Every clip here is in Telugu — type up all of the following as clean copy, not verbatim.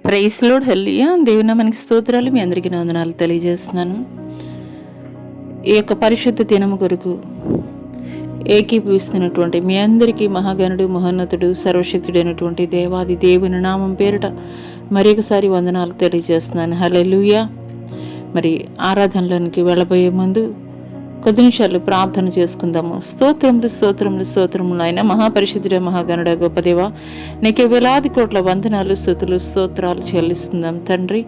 ప్రైస్ లోడ్ హల్లెలూయా. దేవుని మనకి స్తోత్రాలు. మీ అందరికీ వందనాలు తెలియజేస్తున్నాను. ఈ యొక్క పరిశుద్ధ దినము కొరకు ఏకీభవిస్తున్నటువంటి మీ అందరికీ మహాగణుడు, మహోన్నతుడు, సర్వశక్తుడైనటువంటి దేవాది దేవుని నామం పేరిట మరి ఒకసారి వందనాలు తెలియజేస్తున్నాను. హల్లెలూయా. మరి ఆరాధనలోనికి వెళ్ళబోయే ముందు కొద్ది నిమిషాలు ప్రార్థన చేసుకుందాము. స్తోత్రములు స్తోత్రములు స్తోత్రములు ఆయన మహాపరిశుద్ధుడ, మహాగణుడ, గొప్ప దేవ, నీకే వేలాది కోట్ల వందనాలు, స్తుతులు, స్తోత్రాలు చెల్లిస్తున్నాం తండ్రి.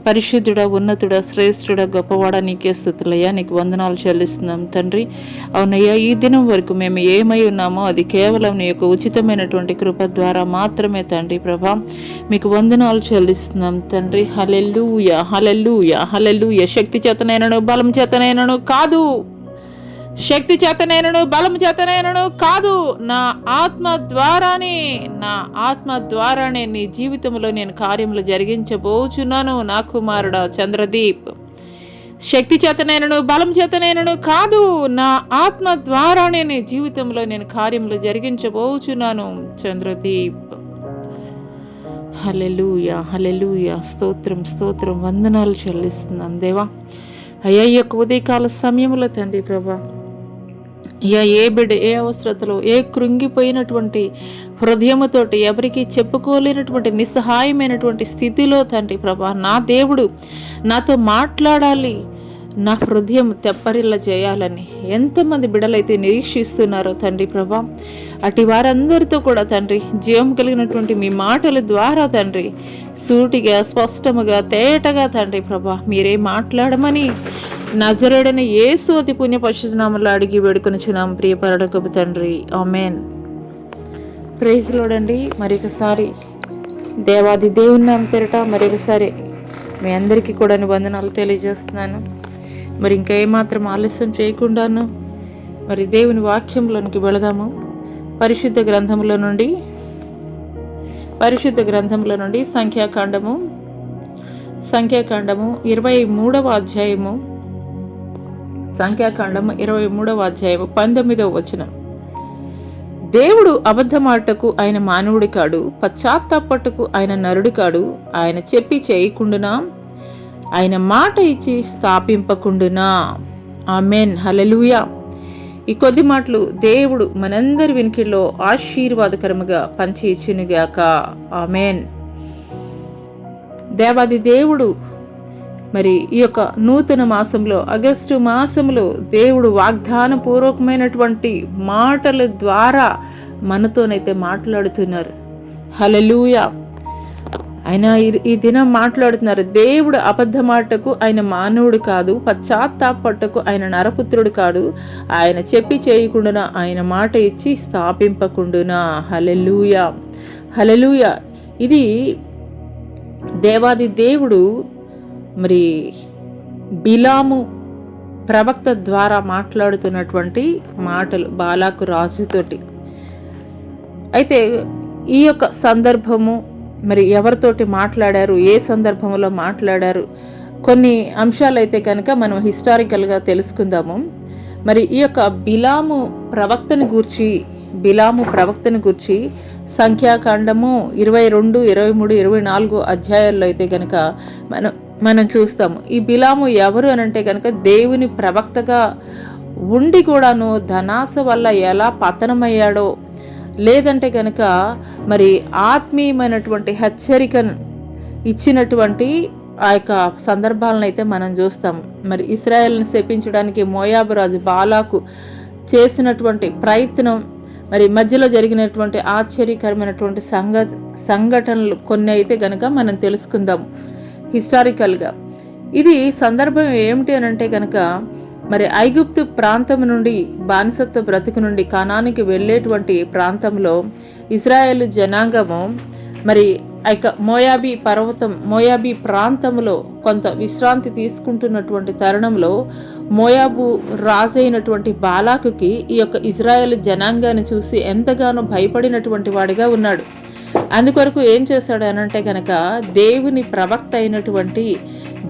పరిశుద్ధుడ, ఉన్నతుడ, శ్రేష్ఠుడ, గొప్పవాడ, నీకే స్తుతులయ్యా, నీకు వందనాలు చెల్లిస్తున్నాం తండ్రి. అవునయ్యా, ఈ దినం వరకు మేము ఏమై ఉన్నామో అది కేవలం నీ యొక్క ఉచితమైనటువంటి కృప ద్వారా మాత్రమే తండ్రి. ప్రభా, మీకు వందనాలు చెల్లిస్తున్నాం తండ్రి. హల్లెలూయా, హల్లెలూయా, హల్లెలూయా. శక్తి చేతనైనను బలం చేతనైనను కాదు, శక్తి చేతనైనను బలం చేతనైనను కాదు, నా ఆత్మ ద్వారానే నీ జీవితంలో నేను కార్యములు జరిగించబోచున్నాను నా కుమారుడా చంద్రదీప్. శక్తి చేతనైనను బలం చేతనైనను కాదు, నా ఆత్మ ద్వారానే నీ జీవితంలో నేను కార్యములు జరిగించబోచున్నాను చంద్రదీప్. హల్లెలూయా, హల్లెలూయా. స్తోత్రం స్తోత్రం, వందనాలు చెల్లిస్తున్నాం దేవా. అయ్యా, ఈ యొక్క ఉదయకాల సమయంలో తండ్రి ప్రభా, అయ్యా, ఏ బిడ్డ ఏ అవసరతలో, ఏ కృంగిపోయినటువంటి హృదయముతోటి ఎవరికి చెప్పుకోలేనటువంటి నిస్సహాయమైనటువంటి స్థితిలో తండ్రి ప్రభా, నా దేవుడు నాతో మాట్లాడాలి, నా హృదయం తెప్పరిల్ల చేయాలని ఎంతమంది బిడ్డలైతే నిరీక్షిస్తున్నారో తండ్రి ప్రభా, అటు వారందరితో కూడా తండ్రి జీవం కలిగినటువంటి మీ మాటల ద్వారా తండ్రి సూటిగా, స్పష్టముగా, తేటగా తండ్రి ప్రభా మీరే మాట్లాడమని నజరేయుడైన యేసు అతి పుణ్య పరిశుద్ధనామములో అడిగి వేడుకొనుచున్నాం ప్రియ పరలోకపు తండ్రి. ఆమేన్. ప్రైజ్ లోడండి. మరొకసారి దేవాది దేవుని నామం పేరిట మరొకసారి మీ అందరికీ కూడా వందనాలు తెలియజేస్తున్నాను. మరి ఇంకా ఏమాత్రం ఆలస్యం చేయకుండాను మరి దేవుని వాక్యంలోనికి వెళదాము. పరిశుద్ధ గ్రంథంలో నుండి సంఖ్యాకాండము 23వ అధ్యాయము, సంఖ్యాకాండము 23వ అధ్యాయము 19వ వచనం. దేవుడు అబద్ధమాటకు ఆయన మానవుడి కాడు, పశ్చాత్తాపట్టుకు ఆయన నరుడి కాడు. ఆయన చెప్పి చేయకుండునా, ఆయన మాట ఇచ్చి స్థాపింపకుండునా. ఆమెన్. హల్లెలూయా. ఈ కొద్ది మాటలు దేవుడు మనందరి వెనుకల్లో ఆశీర్వాదకరముగా పంచి ఇచ్చునుగాక. ఆమెన్. దేవాది దేవుడు మరి ఈ యొక్క నూతన మాసంలో, ఆగస్టు మాసంలో దేవుడు వాగ్దాన పూర్వకమైనటువంటి మాటల ద్వారా మనతోనైతే మాట్లాడుతున్నారు. హల్లెలూయా. ఆయన ఈ దినం మాట్లాడుతున్నారు. దేవుడు అబద్ధమాటకు ఆయన మానవుడు కాదు, పశ్చాత్తాపట్టుకు ఆయన నరపుత్రుడు కాడు. ఆయన చెప్పి చేయకుండానా, ఆయన మాట ఇచ్చి స్థాపింపకుండునా. హల్లెలూయా, హల్లెలూయా. ఇది దేవాది దేవుడు మరి బిలాము ప్రవక్త ద్వారా మాట్లాడుతున్నటువంటి మాటలు బాలాకు రాజుతోటి. అయితే ఈ యొక్క సందర్భము మరి ఎవరితోటి మాట్లాడారు, ఏ సందర్భంలో మాట్లాడారు, కొన్ని అంశాలు అయితే కనుక మనం హిస్టారికల్గా తెలుసుకుందాము. మరి ఈ యొక్క బిలాము ప్రవక్తను గూర్చి సంఖ్యాకాండము 22, 23, 24 అధ్యాయాల్లో అయితే కనుక మనం చూస్తాము. ఈ బిలాము ఎవరు అనంటే కనుక దేవుని ప్రవక్తగా ఉండి కూడాను ధనాస వల్ల ఎలా పతనమయ్యాడో, లేదంటే కనుక మరి ఆత్మీయమైనటువంటి హెచ్చరికను ఇచ్చినటువంటి ఆ యొక్క సందర్భాలను అయితే మనం చూస్తాం. మరి ఇశ్రాయేలుని శపించడానికి మోయాబు రాజు బాలాకు చేసినటువంటి ప్రయత్నం, మరి మధ్యలో జరిగినటువంటి ఆశ్చర్యకరమైనటువంటి సంఘటనలు కొన్ని అయితే కనుక మనం తెలుసుకుందాం హిస్టారికల్గా. ఇది సందర్భం ఏమిటి అని అంటే కనుక మరి ఐగుప్తు ప్రాంతం నుండి, బానిసత్వ బ్రతుకు నుండి కానానికి వెళ్ళేటువంటి ప్రాంతంలో ఇశ్రాయేలు జనాంగము మరి మోయాబీ ప్రాంతంలో కొంత విశ్రాంతి తీసుకుంటున్నటువంటి తరుణంలో మోయాబు రాజైనటువంటి బాలాకుకి ఈ యొక్క ఇజ్రాయేల్ జనాంగాన్ని చూసి ఎంతగానో భయపడినటువంటి వాడిగా ఉన్నాడు. అందుకొరకు ఏం చేశాడు అనంటే కనుక దేవుని ప్రవక్త అయినటువంటి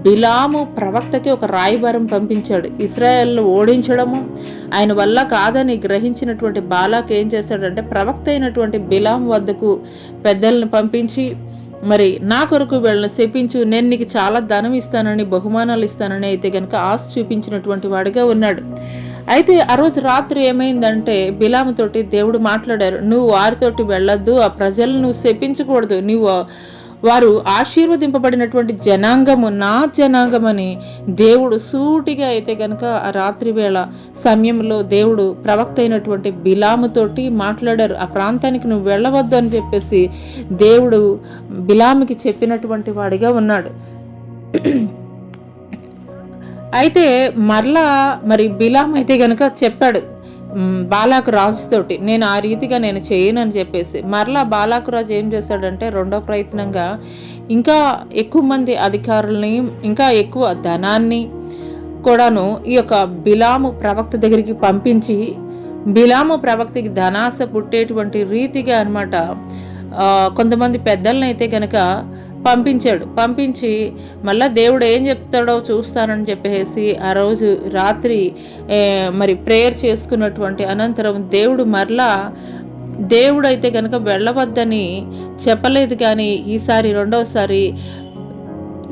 బిలాము ప్రవక్తకి ఒక రాయబారం పంపించాడు. ఇశ్రాయేల్ను ఓడించడము ఆయన వల్ల కాదని గ్రహించినటువంటి బాలాకు ఏం చేశాడంటే ప్రవక్త అయినటువంటి బిలాము వద్దకు పెద్దలను పంపించి మరి నా కొరకు వీళ్ళని శపించు, నేను నీకు చాలా ధనం ఇస్తానని, బహుమానాలు ఇస్తానని అయితే కనుక ఆశ చూపించినటువంటి వాడిగా ఉన్నాడు. అయితే ఆ రోజు రాత్రి ఏమైందంటే బిలాముతోటి దేవుడు మాట్లాడారు, నువ్వు వారితోటి వెళ్ళొద్దు, ఆ ప్రజలను నువ్వు శపించకూడదు, వారు ఆశీర్వదింపబడినటువంటి జనాంగము, నా జనాంగమని దేవుడు సూటిగా అయితే గనక ఆ రాత్రి వేళ సమయంలో దేవుడు ప్రవక్త అయినటువంటి బిలాముతోటి మాట్లాడారు. ఆ ప్రాంతానికి నువ్వు వెళ్ళవద్దు అని చెప్పేసి దేవుడు బిలాముకి చెప్పినటువంటి వాడిగా ఉన్నాడు. అయితే మరలా మరి బిలాం అయితే గనక చెప్పాడు బాలాకు రాజుతోటి, నేను ఆ రీతిగా నేను చేయను అని చెప్పేసి. మరలా బాలాకు రాజు ఏం చేశాడంటే రెండో ప్రయత్నంగా ఇంకా ఎక్కువ మంది అధికారుల్ని, ఇంకా ఎక్కువ ధనాన్ని కూడాను ఈ యొక్క బిలాము ప్రవక్త దగ్గరికి పంపించి, బిలాము ప్రవక్తకి ధనాశ పుట్టేటువంటి రీతిగా అనమాట కొంతమంది పెద్దలను అయితే గనక పంపించి మళ్ళీ దేవుడు ఏం చెప్తాడో చూస్తానని చెప్పేసి ఆ రోజు రాత్రి మరి ప్రేయర్ చేసుకున్నటువంటి అనంతరం దేవుడైతే కనుక వెళ్ళవద్దని చెప్పలేదు. కానీ ఈసారి రెండవసారి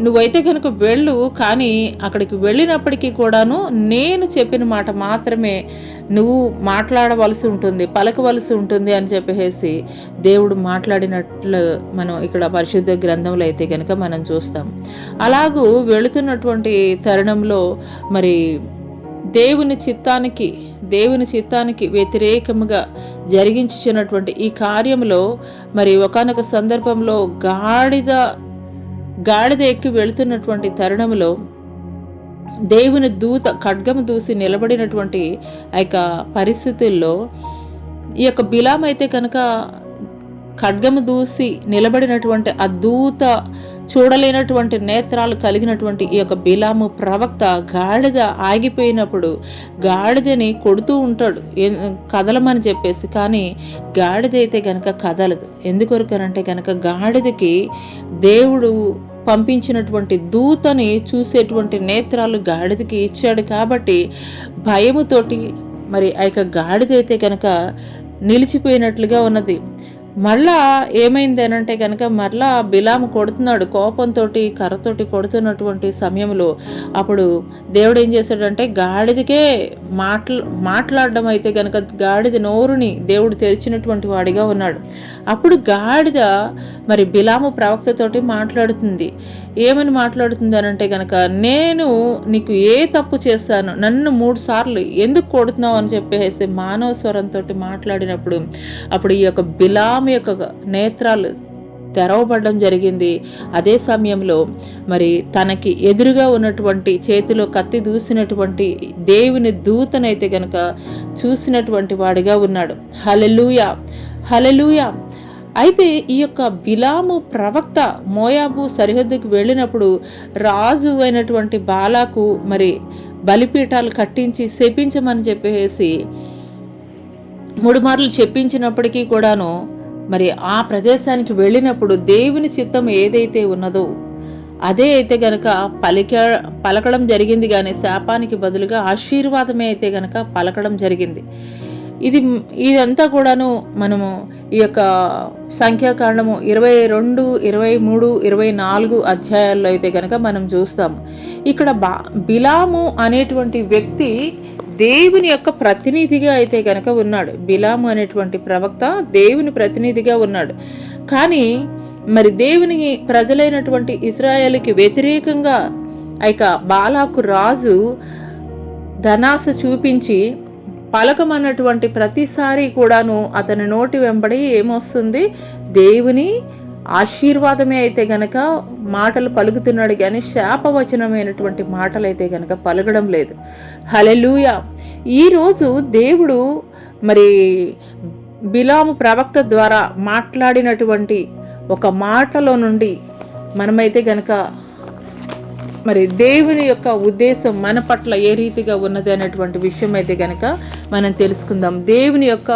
నువ్వైతే కనుక వెళ్ళు, కానీ అక్కడికి వెళ్ళినప్పటికీ కూడాను నేను చెప్పిన మాట మాత్రమే నువ్వు మాట్లాడవలసి ఉంటుంది, పలకవలసి ఉంటుంది అని చెప్పేసి దేవుడు మాట్లాడినట్లు మనం ఇక్కడ పరిశుద్ధ గ్రంథంలో అయితే కనుక మనం చూస్తాం. అలాగూ వెళుతున్నటువంటి తరుణంలో మరి దేవుని చిత్తానికి వ్యతిరేకముగా జరిగించుచున్నటువంటి ఈ కార్యంలో మరి ఒకానొక సందర్భంలో గాడిద ఎక్కి వెళుతున్నటువంటి తరుణంలో దేవుని దూత ఖడ్గము దూసి నిలబడినటువంటి ఆ యొక్క పరిస్థితుల్లో ఈ యొక్క బిలాం అయితే కనుక ఖడ్గము దూసి నిలబడినటువంటి ఆ దూత చూడలేనటువంటి నేత్రాలు కలిగినటువంటి ఈ యొక్క బిలాము ప్రవక్త గాడిద ఆగిపోయినప్పుడు గాడిదని కొడుతూ ఉంటాడు కదలమని చెప్పేసి. కానీ గాడిద అయితే కనుక కదలదు. ఎందుకొరకనంటే కనుక గాడిదకి దేవుడు పంపించినటువంటి దూతని చూసేటువంటి నేత్రాలు గాడిదకి ఇచ్చాడు. కాబట్టి భయముతోటి మరి ఆ యొక్క గాడిద అయితే కనుక నిలిచిపోయినట్లుగా ఉన్నది. మళ్ళా ఏమైంది అనంటే కనుక మరలా బిలాము కొడుతున్నాడు, కోపంతో కర్రతోటి కొడుతున్నటువంటి సమయంలో అప్పుడు దేవుడు ఏం చేశాడంటే గాడిదకే మాట్లాడడం అయితే కనుక గాడిద నోరుని దేవుడు తెరిచినటువంటి వాడిగా ఉన్నాడు. అప్పుడు గాడిద మరి బిలాము ప్రవక్తతోటి మాట్లాడుతుంది. ఏమని మాట్లాడుతుంది అనంటే కనుక, నేను నీకు ఏ తప్పు చేస్తాను, నన్ను 3 సార్లు ఎందుకు కొడుతున్నావు అని చెప్పేసి మానవ స్వరంతో మాట్లాడినప్పుడు అప్పుడు ఈ యొక్క బిలాము యొక్క నేత్రాలు తెరవబడడం జరిగింది. అదే సమయంలో మరి తనకి ఎదురుగా ఉన్నటువంటి చేతిలో కత్తి దూసినటువంటి దేవుని దూతనైతే కనుక చూసినటువంటి వాడిగా ఉన్నాడు. హల్లెలూయా, హల్లెలూయా. అయితే ఈ యొక్క బిలాము ప్రవక్త మోయాబు సరిహద్దుకు వెళ్ళినప్పుడు రాజు అయినటువంటి బాలాకు మరి బలిపీఠాలు కట్టించి శపించమని చెప్పేసి 3 మార్లు చెప్పించినప్పటికీ కూడాను మరి ఆ ప్రదేశానికి వెళ్ళినప్పుడు దేవుని చిత్తం ఏదైతే ఉన్నదో అదే అయితే గనక పలకడం జరిగింది. కానీ శాపానికి బదులుగా ఆశీర్వాదమే అయితే గనక పలకడం జరిగింది. ఇదంతా కూడాను మనము ఈ యొక్క సంఖ్యాకాండము 22, 23, 24 అధ్యాయాల్లో అయితే కనుక మనం చూస్తాము. ఇక్కడ బిలాము అనేటువంటి వ్యక్తి దేవుని యొక్క ప్రతినిధిగా అయితే కనుక ఉన్నాడు. బిలాము అనేటువంటి ప్రవక్త దేవుని ప్రతినిధిగా ఉన్నాడు. కానీ మరి దేవుని ప్రజలైనటువంటి ఇశ్రాయేలుకి వ్యతిరేకంగా బాలాకు రాజు ధనాశ చూపించి పలకమన్నటువంటి ప్రతిసారి కూడాను అతని నోటి వెంబడి ఏమొస్తుంది, దేవుని ఆశీర్వాదమే అయితే గనక మాటలు పలుకుతున్నాడు. కానీ శాపవచనమైనటువంటి మాటలు అయితే గనక పలకడం లేదు. హల్లెలూయా. ఈరోజు దేవుడు మరి బిలాము ప్రవక్త ద్వారా మాట్లాడినటువంటి ఒక మాటలో నుండి మనమైతే గనక మరి దేవుని యొక్క ఉద్దేశం మన పట్ల ఏ రీతిగా ఉన్నది అనేటువంటి విషయం అయితే కనుక మనం తెలుసుకుందాం. దేవుని యొక్క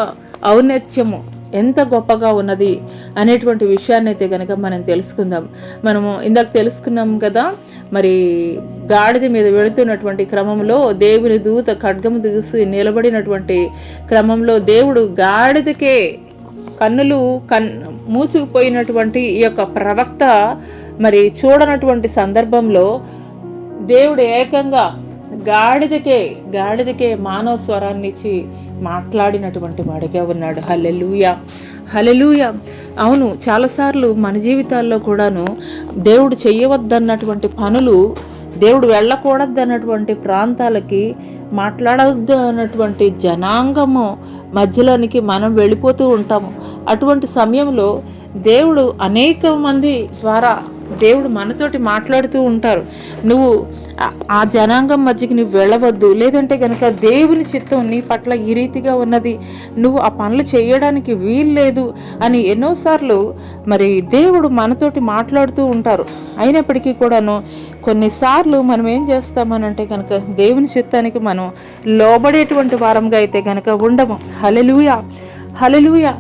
ఔన్నత్యము ఎంత గొప్పగా ఉన్నది అనేటువంటి విషయాన్ని అయితే కనుక మనం తెలుసుకుందాం. మనము ఇందాక తెలుసుకున్నాం కదా, మరి గాడిద మీద వెళుతున్నటువంటి క్రమంలో దేవుని దూత ఖడ్గము దూసి నిలబడినటువంటి క్రమంలో దేవుడు గాడిదకే కన్నులు మూసుకుపోయినటువంటి ఈ యొక్క ప్రవక్త మరి చూడనటువంటి సందర్భంలో దేవుడు ఏకంగా గాడిదకే మానవ స్వరాన్ని ఇచ్చి మాట్లాడినటువంటి వాడిగా ఉన్నాడు. హల్లెలూయా, హల్లెలూయా. అవును, చాలాసార్లు మన జీవితాల్లో కూడాను దేవుడు చెయ్యవద్దన్నటువంటి పనులు, దేవుడు వెళ్ళకూడదన్నటువంటి ప్రాంతాలకి, మాట్లాడవద్దు అన్నటువంటి జనాంగము మధ్యలోనికి మనం వెళ్ళిపోతూ ఉంటాము. అటువంటి సమయంలో దేవుడు అనేక మంది ద్వారా దేవుడు మనతోటి మాట్లాడుతూ ఉంటారు. నువ్వు ఆ జనాంగం మధ్యకి నువ్వు వెళ్ళవద్దు, లేదంటే కనుక దేవుని చిత్తం నీ పట్ల ఈ రీతిగా ఉన్నది, నువ్వు ఆ పనులు చేయడానికి వీల్లేదు అని ఎన్నోసార్లు మరి దేవుడు మనతోటి మాట్లాడుతూ ఉంటారు. అయినప్పటికీ కూడాను కొన్నిసార్లు మనం ఏం చేస్తామనంటే కనుక దేవుని చిత్తానికి మనం లోబడేటువంటి వారంగా అయితే కనుక ఉండము. హల్లెలూయా, హల్లెలూయా.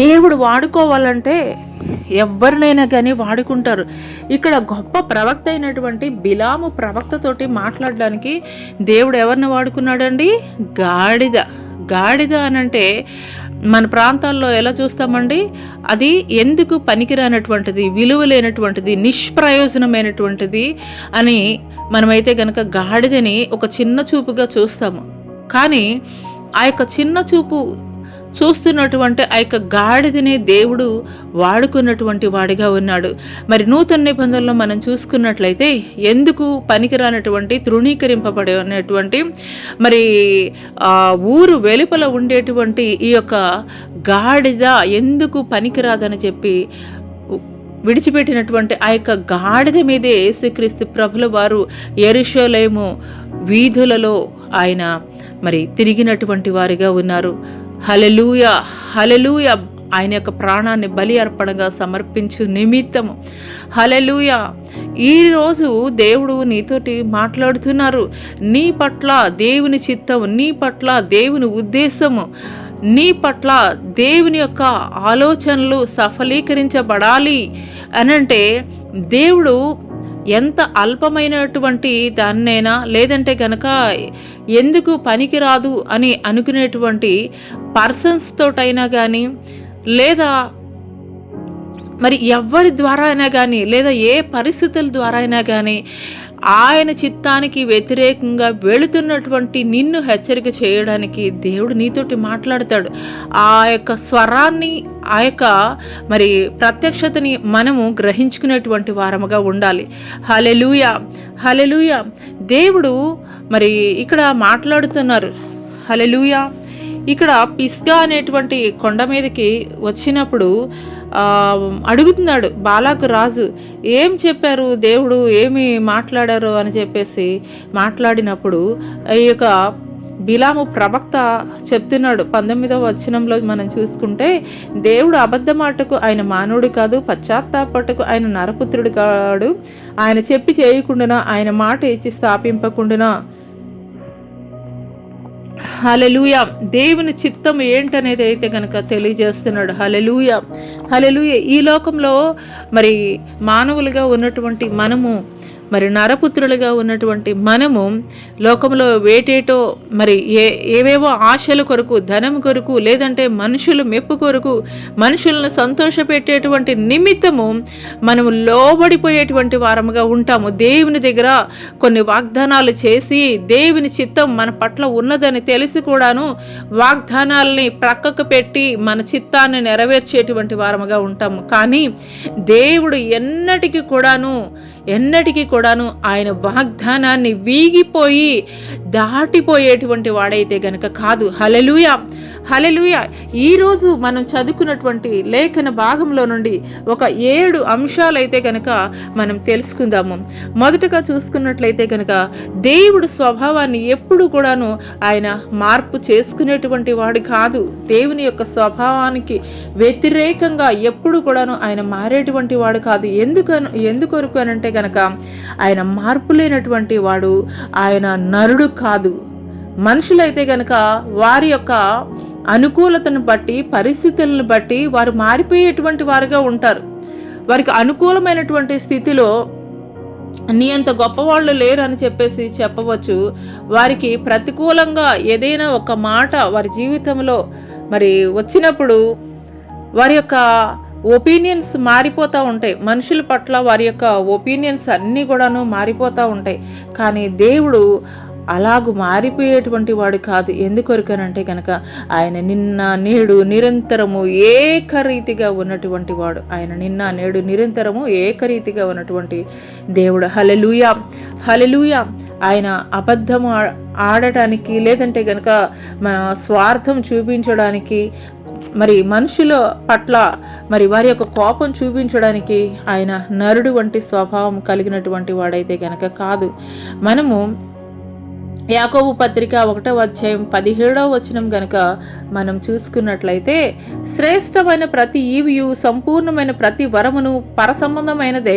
దేవుడు వాడుకోవాలంటే ఎవరినైనా కానీ వాడుకుంటారు. ఇక్కడ గొప్ప ప్రవక్త అయినటువంటి బిలాము ప్రవక్తతోటి మాట్లాడడానికి దేవుడు ఎవరిని వాడుకున్నాడండి? గాడిద అనంటే మన ప్రాంతాల్లో ఎలా చూస్తామండి, అది ఎందుకు పనికిరానటువంటిది, విలువ లేనటువంటిది, నిష్ప్రయోజనమైనటువంటిది అని మనమైతే కనుక గాడిదని ఒక చిన్న చూపుగా చూస్తాము. కానీ ఆ యొక్క చిన్న చూపు చూస్తున్నటువంటి ఆ యొక్క గాడిదని దేవుడు వాడుకున్నటువంటి వాడిగా ఉన్నాడు. మరి నూతన నిబంధనలో మనం చూసుకున్నట్లయితే ఎందుకు పనికిరానటువంటి, తృణీకరింపబడినటువంటి, మరి ఊరు వెలుపల ఉండేటువంటి ఈ యొక్క గాడిద ఎందుకు పనికిరాదని చెప్పి విడిచిపెట్టినటువంటి ఆ యొక్క గాడిద మీదే యేసుక్రీస్తు ప్రభుల వారు యెరూషలేము వీధులలో ఆయన మరి తిరిగినటువంటి వారిగా ఉన్నారు. హల్లెలూయా, హల్లెలూయా. ఆయన యొక్క ప్రాణాన్ని బలి అర్పణగా సమర్పించు నిమిత్తము. హల్లెలూయా. ఈరోజు దేవుడు నీతోటి మాట్లాడుతున్నారు. నీ పట్ల దేవుని చిత్తం, నీ పట్ల దేవుని ఉద్దేశము, నీ పట్ల దేవుని యొక్క ఆలోచనలు సఫలీకరించబడాలి అనంటే దేవుడు ఎంత అల్పమైనటువంటి దాన్నైనా, లేదంటే కనుక ఎందుకు పనికిరాదు అని అనుకునేటువంటి పర్సన్స్ తోటైనా కానీ, లేదా మరి ఎవరి ద్వారా అయినా కానీ, లేదా ఏ పరిస్థితుల ద్వారా అయినా కానీ ఆయన చిత్తానికి వ్యతిరేకంగా వెళుతున్నటువంటి నిన్ను హెచ్చరిక చేయడానికి దేవుడు నీతోటి మాట్లాడతాడు. ఆ యొక్క స్వరాన్ని, ఆ యొక్క మరి ప్రత్యక్షతని మనము గ్రహించుకునేటువంటి వారముగా ఉండాలి. హల్లెలూయా, హల్లెలూయా. దేవుడు మరి ఇక్కడ మాట్లాడుతున్నారు. హల్లెలూయా. ఇక్కడ పిస్గా అనేటువంటి కొండ మీదకి వచ్చినప్పుడు అడుగుతున్నాడు బాలాకు రాజు, ఏం చెప్పారు దేవుడు, ఏమి మాట్లాడారు అని చెప్పేసి మాట్లాడినప్పుడు ఈ యొక్క బిలాము ప్రవక్త చెప్తున్నాడు. 19వ వచనంలో మనం చూసుకుంటే, దేవుడు అబద్ధమాటకు ఆయన మానవుడు కాదు, పశ్చాత్తాపటకు ఆయన నరపుత్రుడు కాడు, ఆయన చెప్పి చేయకుండానా, ఆయన మాట ఇచ్చి స్థాపింపకుండానా. హల్లెలూయా. దేవుని చిత్తం ఏంటనేది అయితే కనుక తెలియజేస్తున్నాడు. హల్లెలూయా, హల్లెలూయా. ఈ లోకంలో మరి మానవులుగా ఉన్నటువంటి మనము, మరి నరపుత్రులుగా ఉన్నటువంటి మనము లోకంలో వేటేటో మరి ఏవేవో ఆశల కొరకు, ధనం కొరకు, లేదంటే మనుషుల మెప్పు కొరకు, మనుషులను సంతోషపెట్టేటువంటి నిమిత్తము మనము లోబడిపోయేటువంటి వారముగా ఉంటాము. దేవుని దగ్గర కొన్ని వాగ్దానాలు చేసి, దేవుని చిత్తం మన పట్ల ఉన్నదని తెలిసి కూడాను వాగ్దానాలని ప్రక్కకు పెట్టి మన చిత్తాన్ని నెరవేర్చేటువంటి వారముగా ఉంటాము. కానీ దేవుడు ఎన్నటికీ కూడాను ఆయన వాగ్దానాన్ని వీగిపోయి దాటిపోయేటువంటి వాడైతే గనక కాదు. హల్లెలూయా, హల్లెలూయా. ఈరోజు మనం చదువుకున్నటువంటి లేఖన భాగంలో నుండి ఒక 7 అంశాలైతే కనుక మనం తెలుసుకుందాము. మొదటగా చూసుకున్నట్లయితే కనుక దేవుడు స్వభావాన్ని ఎప్పుడు కూడాను ఆయన మార్పు చేసుకునేటువంటి వాడు కాదు. దేవుని యొక్క స్వభావానికి వ్యతిరేకంగా ఎప్పుడు కూడాను ఆయన మారేటువంటి వాడు కాదు. ఎందుకొరకు అనంటే కనుక ఆయన మార్పు లేనటువంటి వాడు, ఆయన నరుడు కాదు. మనుషులైతే కనుక వారి యొక్క అనుకూలతను బట్టి, పరిస్థితులను బట్టి వారు మారిపోయేటువంటి వారుగా ఉంటారు. వారికి అనుకూలమైనటువంటి స్థితిలో నీ అంత గొప్పవాళ్ళు లేరు అని చెప్పేసి చెప్పవచ్చు. వారికి ప్రతికూలంగా ఏదైనా ఒక మాట వారి జీవితంలో మరి వచ్చినప్పుడు వారి యొక్క ఒపీనియన్స్ మారిపోతూ ఉంటాయి. మనుషుల పట్ల వారి యొక్క ఒపీనియన్స్ అన్నీ కూడాను మారిపోతూ ఉంటాయి. కానీ దేవుడు అలాగూ మారిపోయేటువంటి వాడు కాదు. ఎందుకొరకనంటే కనుక ఆయన నిన్న నేడు నిరంతరము ఏకరీతిగా ఉన్నటువంటి వాడు. ఆయన నిన్న నేడు నిరంతరము ఏకరీతిగా ఉన్నటువంటి దేవుడు. హల్లెలూయా, హల్లెలూయా. ఆయన అబద్ధము ఆడటానికి లేదంటే కనుక స్వార్థం చూపించడానికి మరి మనుషుల పట్ల మరి వారి యొక్క కోపం చూపించడానికి ఆయన నరుడు వంటి స్వభావం కలిగినటువంటి వాడైతే గనక కాదు. మనము యాకోబు పత్రిక 1వ అధ్యాయం 17వ వచనం గనుక మనం చూసుకున్నట్లయితే, శ్రేష్టమైన ప్రతి ఈవియు సంపూర్ణమైన ప్రతి వరమును పరసంబంధమైనదే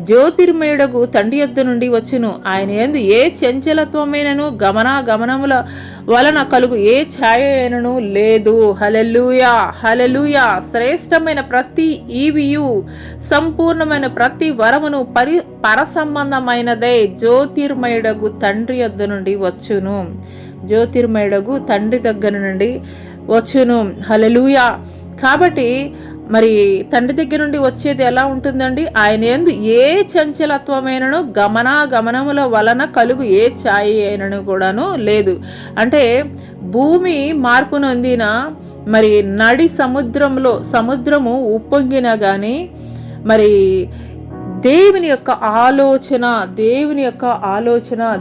జ్యోతిర్మయుడగు తండ్రి యొద్ద నుండి వచ్చును. ఆయన యందు ఏ చంచలత్వమైనను గమనముల వలన కలుగు ఏ ఛాయ అయినను లేదు. హల్లెలూయా, హల్లెలూయా. శ్రేష్టమైన ప్రతి ఈవియు సంపూర్ణమైన ప్రతి వరమును పరసంబంధమైనదే జ్యోతిర్మయుడగు తండ్రి యొద్ద నుండి వచ్చును. జ్యోతిర్మయుడగు తండ్రి దగ్గర నుండి వచ్చును. హల్లెలూయా. కాబట్టి మరి తండ్రి దగ్గర నుండి వచ్చేది ఎలా ఉంటుందండి? ఆయన యందు ఏ చంచలత్వమైనను గమనముల వలన కలుగు ఏ ఛాయ అయినను కూడాను లేదు. అంటే భూమి మార్పు నొందిన మరి నడి సముద్రము ఉప్పొంగినా కానీ మరి దేవుని యొక్క ఆలోచన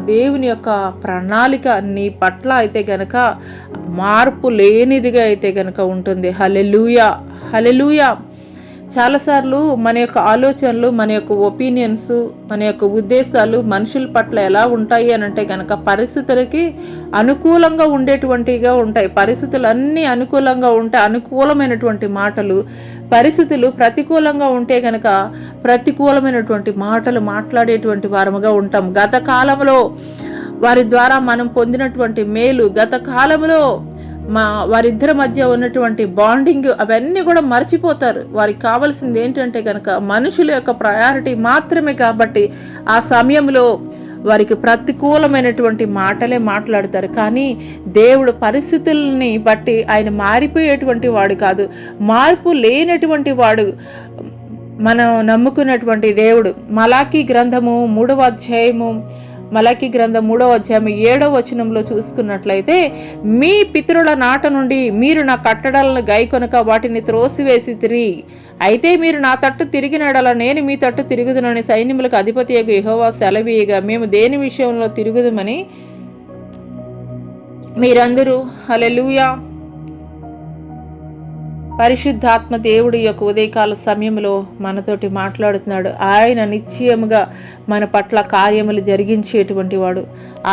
దేవుని యొక్క ప్రణాళిక నీ పట్ల అయితే గనక మార్పు లేనిదిగా అయితే గనక ఉంటుంది. హల్లెలూయా, హల్లెలూయా. చాలాసార్లు మన యొక్క ఆలోచనలు, మన యొక్క ఒపీనియన్స్, మన యొక్క ఉద్దేశాలు మనుషుల పట్ల ఎలా ఉంటాయి అని అంటే కనుక పరిస్థితులకి అనుకూలంగా ఉండేటువంటిగా ఉంటాయి. పరిస్థితులు అన్నీ అనుకూలంగా ఉంటే అనుకూలమైనటువంటి మాటలు, పరిస్థితులు ప్రతికూలంగా ఉంటే కనుక ప్రతికూలమైనటువంటి మాటలు మాట్లాడేటువంటి వారముగా ఉంటాం. గత కాలంలో వారి ద్వారా మనం పొందినటువంటి మేలు, గత కాలంలో వారిద్దరి మధ్య ఉన్నటువంటి బాండింగ్ అవన్నీ కూడా మర్చిపోతారు. వారికి కావాల్సింది ఏంటంటే కనుక మనుషుల యొక్క ప్రయారిటీ మాత్రమే. కాబట్టి ఆ సమయంలో వారికి ప్రతికూలమైనటువంటి మాటలే మాట్లాడతారు. కానీ దేవుడు పరిస్థితుల్ని బట్టి ఆయన మారిపోయేటువంటి వాడు కాదు, మార్పు లేనటువంటి వాడు. మనం నమ్ముకున్నటువంటి దేవుడు. మలాకీ గ్రంథము 3వ అధ్యాయము 7వ వచనంలో చూసుకున్నట్లయితే, మీ పితరుల నాట నుండి మీరు నా కట్టడలను గైకొనక వాటిని త్రోసివేసితిరి. అయితే మీరు నా తట్టు తిరిగినడల నేను మీ తట్టు తిరుగుదునని సైన్యములకు అధిపతియగు యెహోవా సెలవీయగా మేము దేని విషయంలో తిరుగుదుమని మీరందరూ హల్లెలూయా. పరిశుద్ధాత్మ దేవుడి యొక్క ఉదయకాల సమయంలో మనతోటి మాట్లాడుతున్నాడు. ఆయన నిశ్చయముగా మన పట్ల కార్యములు జరిగించేటువంటి వాడు.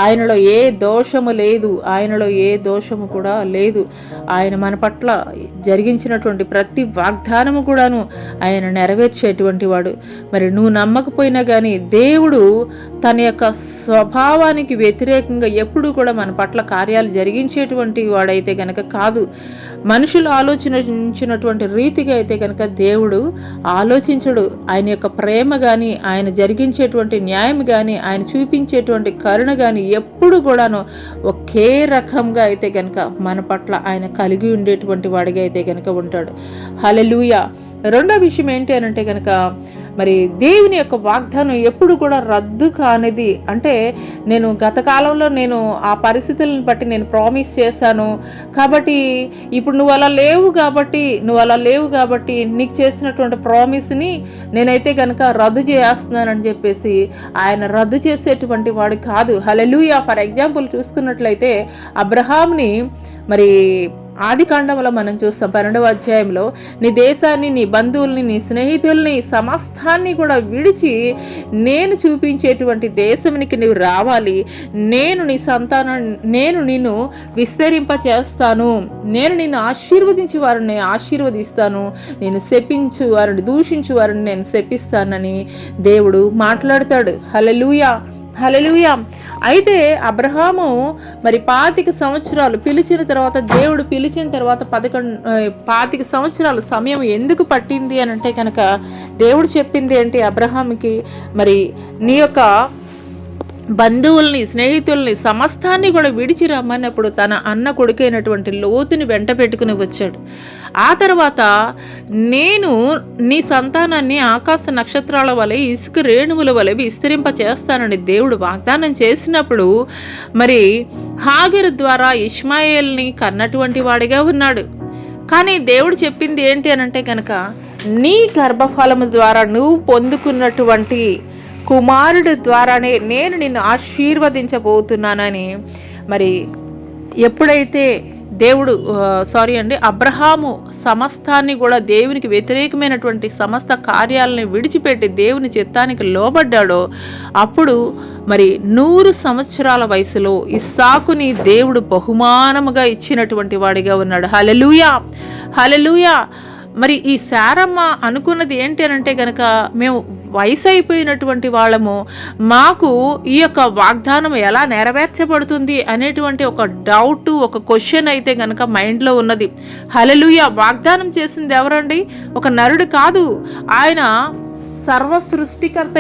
ఆయనలో ఏ దోషము లేదు, ఆయనలో ఏ దోషము కూడా లేదు. ఆయన మన పట్ల జరిగించినటువంటి ప్రతి వాగ్దానము కూడాను ఆయన నెరవేర్చేటువంటి వాడు. మరి నువ్వు నమ్మకపోయినా కానీ దేవుడు తన యొక్క స్వభావానికి వ్యతిరేకంగా ఎప్పుడూ కూడా మన పట్ల కార్యాలు జరిగించేటువంటి వాడైతే గనక కాదు. మనుషులు ఆలోచించినటువంటి రీతిగా అయితే కనుక దేవుడు ఆలోచించడు. ఆయన యొక్క ప్రేమ కానీ, ఆయన జరిగించేటువంటి న్యాయం కానీ, ఆయన చూపించేటువంటి కరుణ కానీ ఎప్పుడు కూడాను ఒకే రకంగా అయితే కనుక మన పట్ల ఆయన కలిగి ఉండేటువంటి వాడిగా అయితే కనుక ఉంటాడు. హల్లెలూయా. రెండో విషయం ఏంటి అని అంటే కనుక మరి దేవుని యొక్క వాగ్దానం ఎప్పుడు కూడా రద్దు కానిది. అంటే నేను గత కాలంలో నేను ఆ పరిస్థితులను బట్టి నేను ప్రామిస్ చేశాను కాబట్టి ఇప్పుడు నువ్వు అలా లేవు కాబట్టి నీకు చేసినటువంటి ప్రామిస్ని నేనైతే కనుక రద్దు చేస్తున్నానని చెప్పేసి ఆయన రద్దు చేసేటువంటి వాడు కాదు. హల్లెలూయా. ఫర్ ఎగ్జాంపుల్ చూసుకున్నట్లయితే అబ్రహాంని మరి ఆది కాండంలో మనం చూస్తాం 12వ అధ్యాయంలో, నీ దేశాన్ని, నీ బంధువుల్ని, నీ స్నేహితుల్ని, సమస్తాన్ని కూడా విడిచి నేను చూపించేటువంటి దేశానికి నీవు రావాలి. నేను నీ నేను నిన్ను విస్తరింప చేస్తాను. నేను నిన్ను ఆశీర్వదించి వారిని ఆశీర్వదిస్తాను. నేను శపించు వారిని, దూషించు వారిని నేను శపిస్తానని దేవుడు మాట్లాడతాడు. హల్లెలూయా, హల్లెలూయా. అయితే అబ్రహాము మరి 25 సంవత్సరాలు పిలిచిన తర్వాత, దేవుడు పిలిచిన తర్వాత 25 సంవత్సరాలు సమయం ఎందుకు పట్టింది అని అంటే కనుక దేవుడు చెప్పింది ఏంటి అబ్రహాంకి, మరి నీ యొక్క బంధువుల్ని, స్నేహితుల్ని, సమస్తాన్ని కూడా విడిచి రమ్మన్నప్పుడు తన అన్న కొడుకైనటువంటి లోతుని వెంట పెట్టుకుని వచ్చాడు. ఆ తర్వాత నేను నీ సంతానాన్ని ఆకాశ నక్షత్రాల వలె, ఇసుక రేణువుల వలె విస్తరింప చేస్తానని దేవుడు వాగ్దానం చేసినప్పుడు మరి హాగరు ద్వారా ఇష్మాయేల్ని కన్నటువంటి వాడిగా ఉన్నాడు. కానీ దేవుడు చెప్పింది ఏంటి అనంటే కనుక, నీ గర్భఫలము ద్వారా నువ్వు పొందుకున్నటువంటి కుమారుడు ద్వారానే నేను నిన్ను ఆశీర్వదించబోతున్నానని మరి ఎప్పుడైతే దేవుడు అబ్రహాము సమస్తాన్ని కూడా దేవునికి వ్యతిరేకమైనటువంటి సమస్త కార్యాలని విడిచిపెట్టి దేవుని చిత్తానికి లోబడ్డాడో అప్పుడు మరి 100 సంవత్సరాల వయసులో ఇస్సాకుని దేవుడు బహుమానముగా ఇచ్చినటువంటి వాడిగా ఉన్నాడు. హల్లెలూయా, హల్లెలూయా. మరి ఈ శారమ్మ అనుకున్నది ఏంటి అనంటే కనుక, మేము వయసు అయిపోయినటువంటి వాళ్ళము, మాకు ఈ యొక్క వాగ్దానం ఎలా నెరవేర్చబడుతుంది అనేటువంటి ఒక డౌట్, ఒక క్వశ్చన్ అయితే కనుక మైండ్లో ఉన్నది. హల్లెలూయా. వాగ్దానం చేసింది ఎవరండి? ఒక నరుడు కాదు, ఆయన సర్వసృష్టికర్త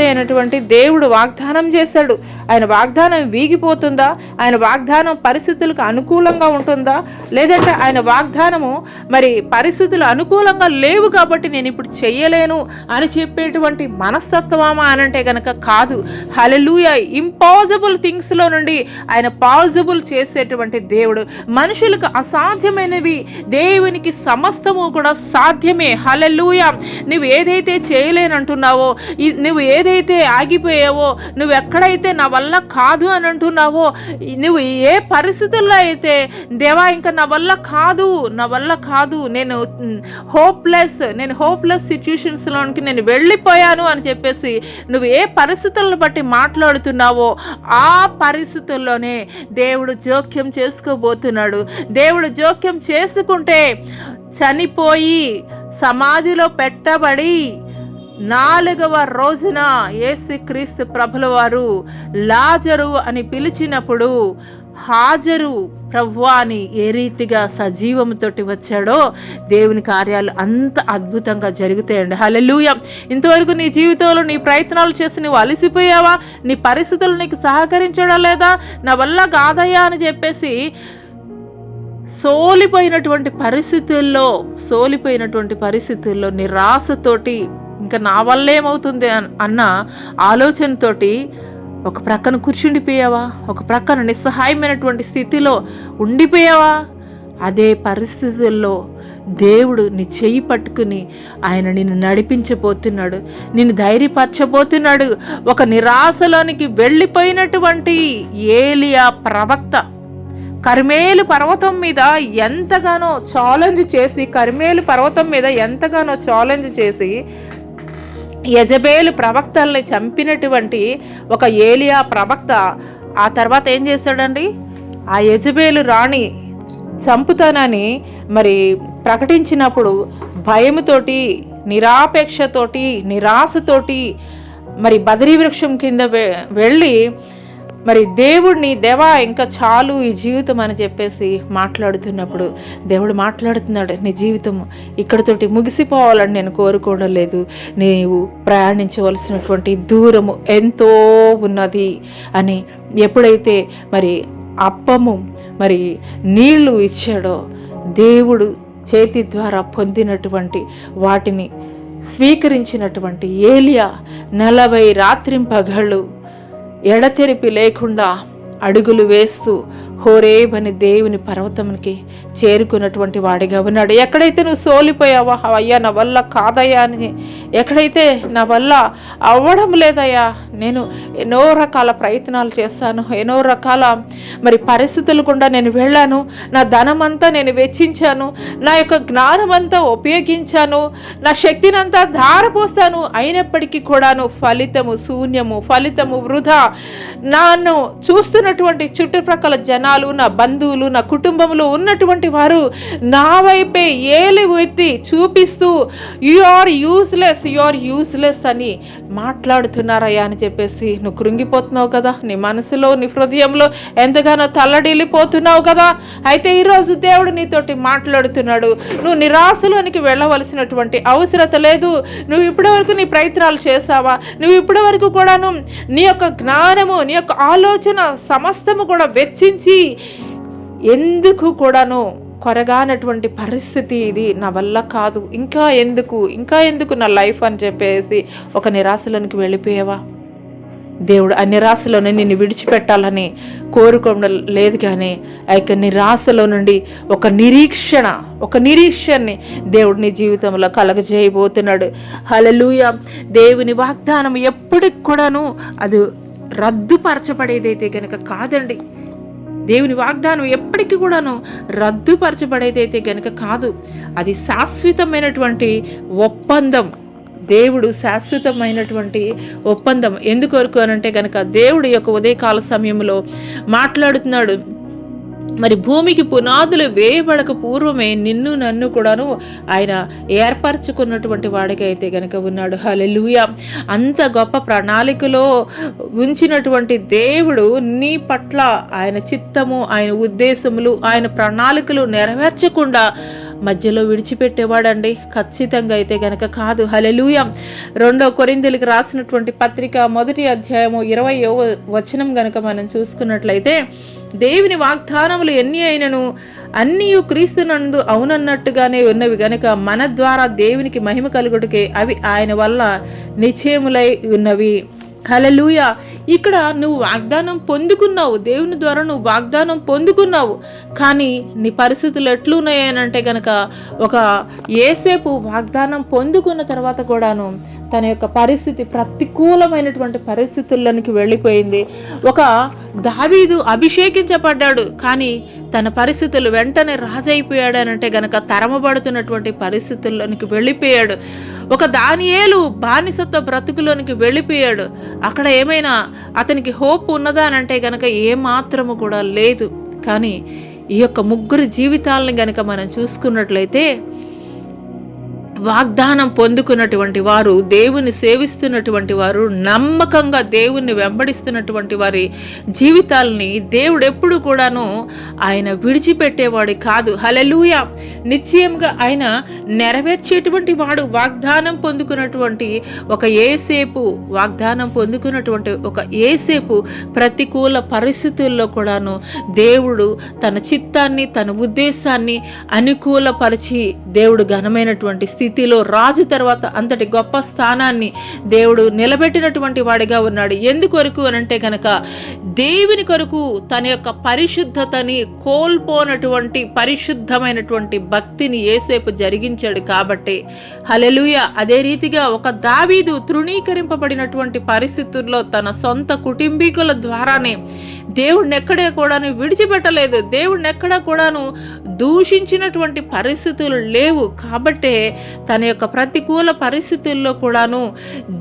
అయినటువంటి దేవుడు వాగ్దానం చేశాడు. ఆయన వాగ్దానం వీగిపోతుందా? ఆయన వాగ్దానం పరిస్థితులకు అనుకూలంగా ఉంటుందా? లేదంటే ఆయన వాగ్దానము మరి పరిస్థితులు అనుకూలంగా లేవు కాబట్టి నేను ఇప్పుడు చెయ్యలేను అని చెప్పేటువంటి మనస్తత్వమా అనంటే కనుక కాదు. హల్లెలూయా. ఇంపాసిబుల్ థింగ్స్లో నుండి ఆయన పాసిబుల్ చేసేటువంటి దేవుడు. మనుషులకు అసాధ్యమైనవి దేవునికి సమస్తము కూడా సాధ్యమే. హల్లెలూయా. నువ్వు ఏదైతే చేయలేనంటున్నావో, నువ్వు ఏదైతే ఆగిపోయావో, నువ్వు ఎక్కడైతే నా వల్ల కాదు అని అంటున్నావో, నువ్వు ఏ పరిస్థితుల్లో అయితే దేవా ఇంకా నా వల్ల కాదు, నేను హోప్లెస్ సిచ్యుయేషన్స్లోనికి నేను వెళ్ళిపోయాను అని చెప్పేసి నువ్వు ఏ పరిస్థితులను బట్టి మాట్లాడుతున్నావో ఆ పరిస్థితుల్లోనే దేవుడు జోక్యం చేసుకోబోతున్నాడు. దేవుడు జోక్యం చేసుకుంటే చనిపోయి సమాధిలో పెట్టబడి 4వ రోజున యేసుక్రీస్తు ప్రభుల వారు లాజరు అని పిలిచినప్పుడు హాజరు ప్రభువా అని ఏ రీతిగా సజీవముతోటి వచ్చాడో దేవుని కార్యాలు అంత అద్భుతంగా జరుగుతాయండి. హల్లెలూయా. ఇంతవరకు నీ జీవితంలో నీ ప్రయత్నాలు చేసి నువ్వు అలసిపోయావా? నీ పరిస్థితులు నీకు సహకరించడం లేదా? నా వల్ల కాదయ్యా అని చెప్పేసి సోలిపోయినటువంటి పరిస్థితుల్లో నిరాశతోటి ఇంకా నా వల్ల ఏమవుతుంది అన్న ఆలోచనతోటి ఒక ప్రక్కన కూర్చుండిపోయావా? ఒక ప్రక్కన నిస్సహాయమైనటువంటి స్థితిలో ఉండిపోయావా? అదే పరిస్థితుల్లో దేవుడు నీ చెయ్యి పట్టుకుని ఆయన నిన్ను నడిపించబోతున్నాడు, నిన్ను ధైర్యపరచబోతున్నాడు. ఒక నిరాశలోనికి వెళ్ళిపోయినటువంటి ఏలియా ప్రవక్త కర్మేలు పర్వతం మీద ఎంతగానో ఛాలెంజ్ చేసి యెజబేలు ప్రవక్తల్ని చంపినటువంటి ఒక ఏలియా ప్రవక్త ఆ తర్వాత ఏం చేశాడండి? ఆ యెజబేలు రాణి చంపుతానని మరి ప్రకటించినప్పుడు భయముతోటి, నిరాపేక్షతోటి, నిరాశతోటి మరి బదరీ వృక్షం కింద వెళ్ళి మరి దేవుడిని, దేవా ఇంకా చాలు ఈ జీవితం అని చెప్పేసి మాట్లాడుతున్నప్పుడు దేవుడు మాట్లాడుతున్నాడు, నీ జీవితం ఇక్కడితోటి ముగిసిపోవాలని నేను కోరుకోవడం లేదు, నీవు ప్రయాణించవలసినటువంటి దూరము ఎంతో ఉన్నది అని. ఎప్పుడైతే మరి అప్పము మరి నీళ్లు ఇచ్చాడో, దేవుడు చేతి ద్వారా పొందినటువంటి వాటిని స్వీకరించినటువంటి ఏలియా 40 రాత్రింపగళ్ళు ఎడతెరిపి లేకుండా అడుగులు వేస్తూ హోరేబ్ అని దేవుని పర్వతంకి చేరుకున్నటువంటి వాడిగా ఉన్నాడు. ఎక్కడైతే నువ్వు సోలిపోయావో, అయ్యా నా వల్ల కాదయ్యా అని, ఎక్కడైతే నా వల్ల అవ్వడం లేదయ్యా, నేను ఎన్నో రకాల ప్రయత్నాలు చేస్తాను, ఎన్నో రకాల మరి పరిస్థితులు కూడా నేను వెళ్ళాను, నా ధనమంతా నేను వెచ్చించాను, నా యొక్క జ్ఞానమంతా ఉపయోగించాను, నా శక్తినంతా ధారపోస్తాను, అయినప్పటికీ కూడాను ఫలితము శూన్యము, ఫలితము వృధా. నన్ను చూస్తున్నటువంటి చుట్టుప్రక్కల జనాలు జనాలు, నా బంధువులు, నా కుటుంబంలో ఉన్నటువంటి వారు నా వైపే ఏలి ఎత్తి చూపిస్తూ యు ఆర్ యూస్లెస్ అని మాట్లాడుతున్నారయ్యా అని చెప్పేసి నువ్వు కృంగిపోతున్నావు కదా, నీ మనసులో నీ హృదయంలో ఎంతగానో తల్లడిల్లిపోతున్నావు కదా. అయితే ఈరోజు దేవుడు నీతోటి మాట్లాడుతున్నాడు. నువ్వు నిరాశలోనికి వెళ్ళవలసినటువంటి అవసరత లేదు. నువ్వు ఇప్పటి వరకు నీ ప్రయత్నాలు చేసావా? నువ్వు ఇప్పటి వరకు కూడాను నీ యొక్క జ్ఞానము, నీ యొక్క ఆలోచన సమస్తము కూడా వెచ్చించి ఎందుకు కూడాను కొరగానటువంటి పరిస్థితి ఇది, నా వల్ల కాదు, ఇంకా ఎందుకు నా లైఫ్ అని చెప్పేసి ఒక నిరాశలోనికి వెళ్ళిపోయావా? దేవుడు ఆ నిరాశలోనే నిన్ను విడిచిపెట్టాలని కోరుకోవడం లేదు, కానీ ఆ యొక్క నిరాశలో నుండి ఒక నిరీక్షణని దేవుడు నీ జీవితంలో కలగజేయబోతున్నాడు. హల్లెలూయా. దేవుని వాగ్దానం ఎప్పటికి కూడాను అది రద్దుపరచబడేదైతే కనుక కాదండి. దేవుని వాగ్దానం ఎప్పటికీ కూడాను రద్దుపరచబడేదైతే కనుక కాదు. అది శాశ్వతమైనటువంటి ఒప్పందం. దేవుడు శాశ్వతమైనటువంటి ఒప్పందం. ఎందుకొరకు అనంటే కనుక దేవుడు యొక్క ఉదయకాల సమయంలో మాట్లాడుతున్నాడు. మరి భూమికి పునాదులు వేయబడక పూర్వమే నిన్ను నన్ను కూడాను ఆయన ఏర్పరచుకున్నటువంటి వాడిగా అయితే గనక ఉన్నాడు. హల్లెలూయా. అంత గొప్ప ప్రణాళికలో ఉంచినటువంటి దేవుడు నీ పట్ల ఆయన చిత్తము, ఆయన ఉద్దేశములు, ఆయన ప్రణాళికలు నెరవేర్చకుండా మధ్యలో విడిచిపెట్టేవాడండి? ఖచ్చితంగా అయితే గనక కాదు. హల్లెలూయా. 2 కొరింథీయులకు రాసినటువంటి పత్రిక 1వ అధ్యాయము 20వ వచనం గనక మనం చూసుకున్నట్లయితే, దేవుని వాగ్దానములు ఎన్ని అయినను అన్నీ క్రీస్తునందు అవునన్నట్టుగానే ఉన్నవి గనక మన ద్వారా దేవునికి మహిమ కలుగుటకే అవి ఆయన వల్ల నిశ్చయములై ఉన్నవి. హల్లెలూయా. ఇక్కడ నువ్వు వాగ్దానం పొందుకున్నావు, దేవుని ద్వారా నువ్వు వాగ్దానం పొందుకున్నావు. కానీ నీ పరిస్థితులు ఎట్లున్నాయనంటే గనక ఒక యేసేపు వాగ్దానం పొందుకున్న తర్వాత కూడాను తన యొక్క పరిస్థితి ప్రతికూలమైనటువంటి పరిస్థితుల్లోనికి వెళ్ళిపోయింది. ఒక దావీదు అభిషేకించబడ్డాడు, కానీ తన పరిస్థితులు వెంటనే రాజైపోయాడు అనంటే గనక తరమబడుతున్నటువంటి పరిస్థితుల్లోనికి వెళ్ళిపోయాడు. ఒక దానియేలు బానిసత్వ బ్రతుకులోనికి వెళ్ళిపోయాడు. అక్కడ ఏమైనా అతనికి హోప్ ఉన్నదా అనంటే గనక ఏమాత్రము కూడా లేదు. కానీ ఈ యొక్క ముగ్గురు జీవితాలను గనక మనం చూసుకున్నట్లయితే వాగ్దానం పొందుకున్నటువంటి వారు, దేవుని సేవిస్తున్నటువంటి వారు, నమ్మకంగా దేవుణ్ణి వెంబడిస్తున్నటువంటి వారి జీవితాలని దేవుడు ఎప్పుడు కూడాను ఆయన విడిచిపెట్టేవాడు కాదు. హల్లెలూయా. నిశ్చయంగా ఆయన నెరవేర్చేటువంటి వాడు. వాగ్దానం పొందుకున్నటువంటి ఒక యేసేపు, ప్రతికూల పరిస్థితుల్లో కూడాను దేవుడు తన చిత్తాన్ని, తన ఉద్దేశాన్ని అనుకూలపరిచి దేవుడు ఘనమైనటువంటి స్థితిలో రాజు తర్వాత అంతటి గొప్ప స్థానాన్ని దేవుడు నిలబెట్టినటువంటి వాడిగా ఉన్నాడు. ఎందుకొరకు అనంటే కనుక దేవుని కొరకు తన యొక్క పరిశుద్ధతని కోల్పోనటువంటి పరిశుద్ధమైనటువంటి భక్తిని యేసేపు జరిగించాడు కాబట్టి. హల్లెలూయా. అదే రీతిగా ఒక దావీదు తృణీకరింపబడినటువంటి పరిస్థితుల్లో తన సొంత కుటుంబీకుల ద్వారానే దేవుడిని ఎక్కడే కూడాను విడిచిపెట్టలేదు, దేవుడిని ఎక్కడా కూడాను దూషించినటువంటి పరిస్థితులు లేవు. కాబట్టే తన యొక్క ప్రతికూల పరిస్థితుల్లో కూడాను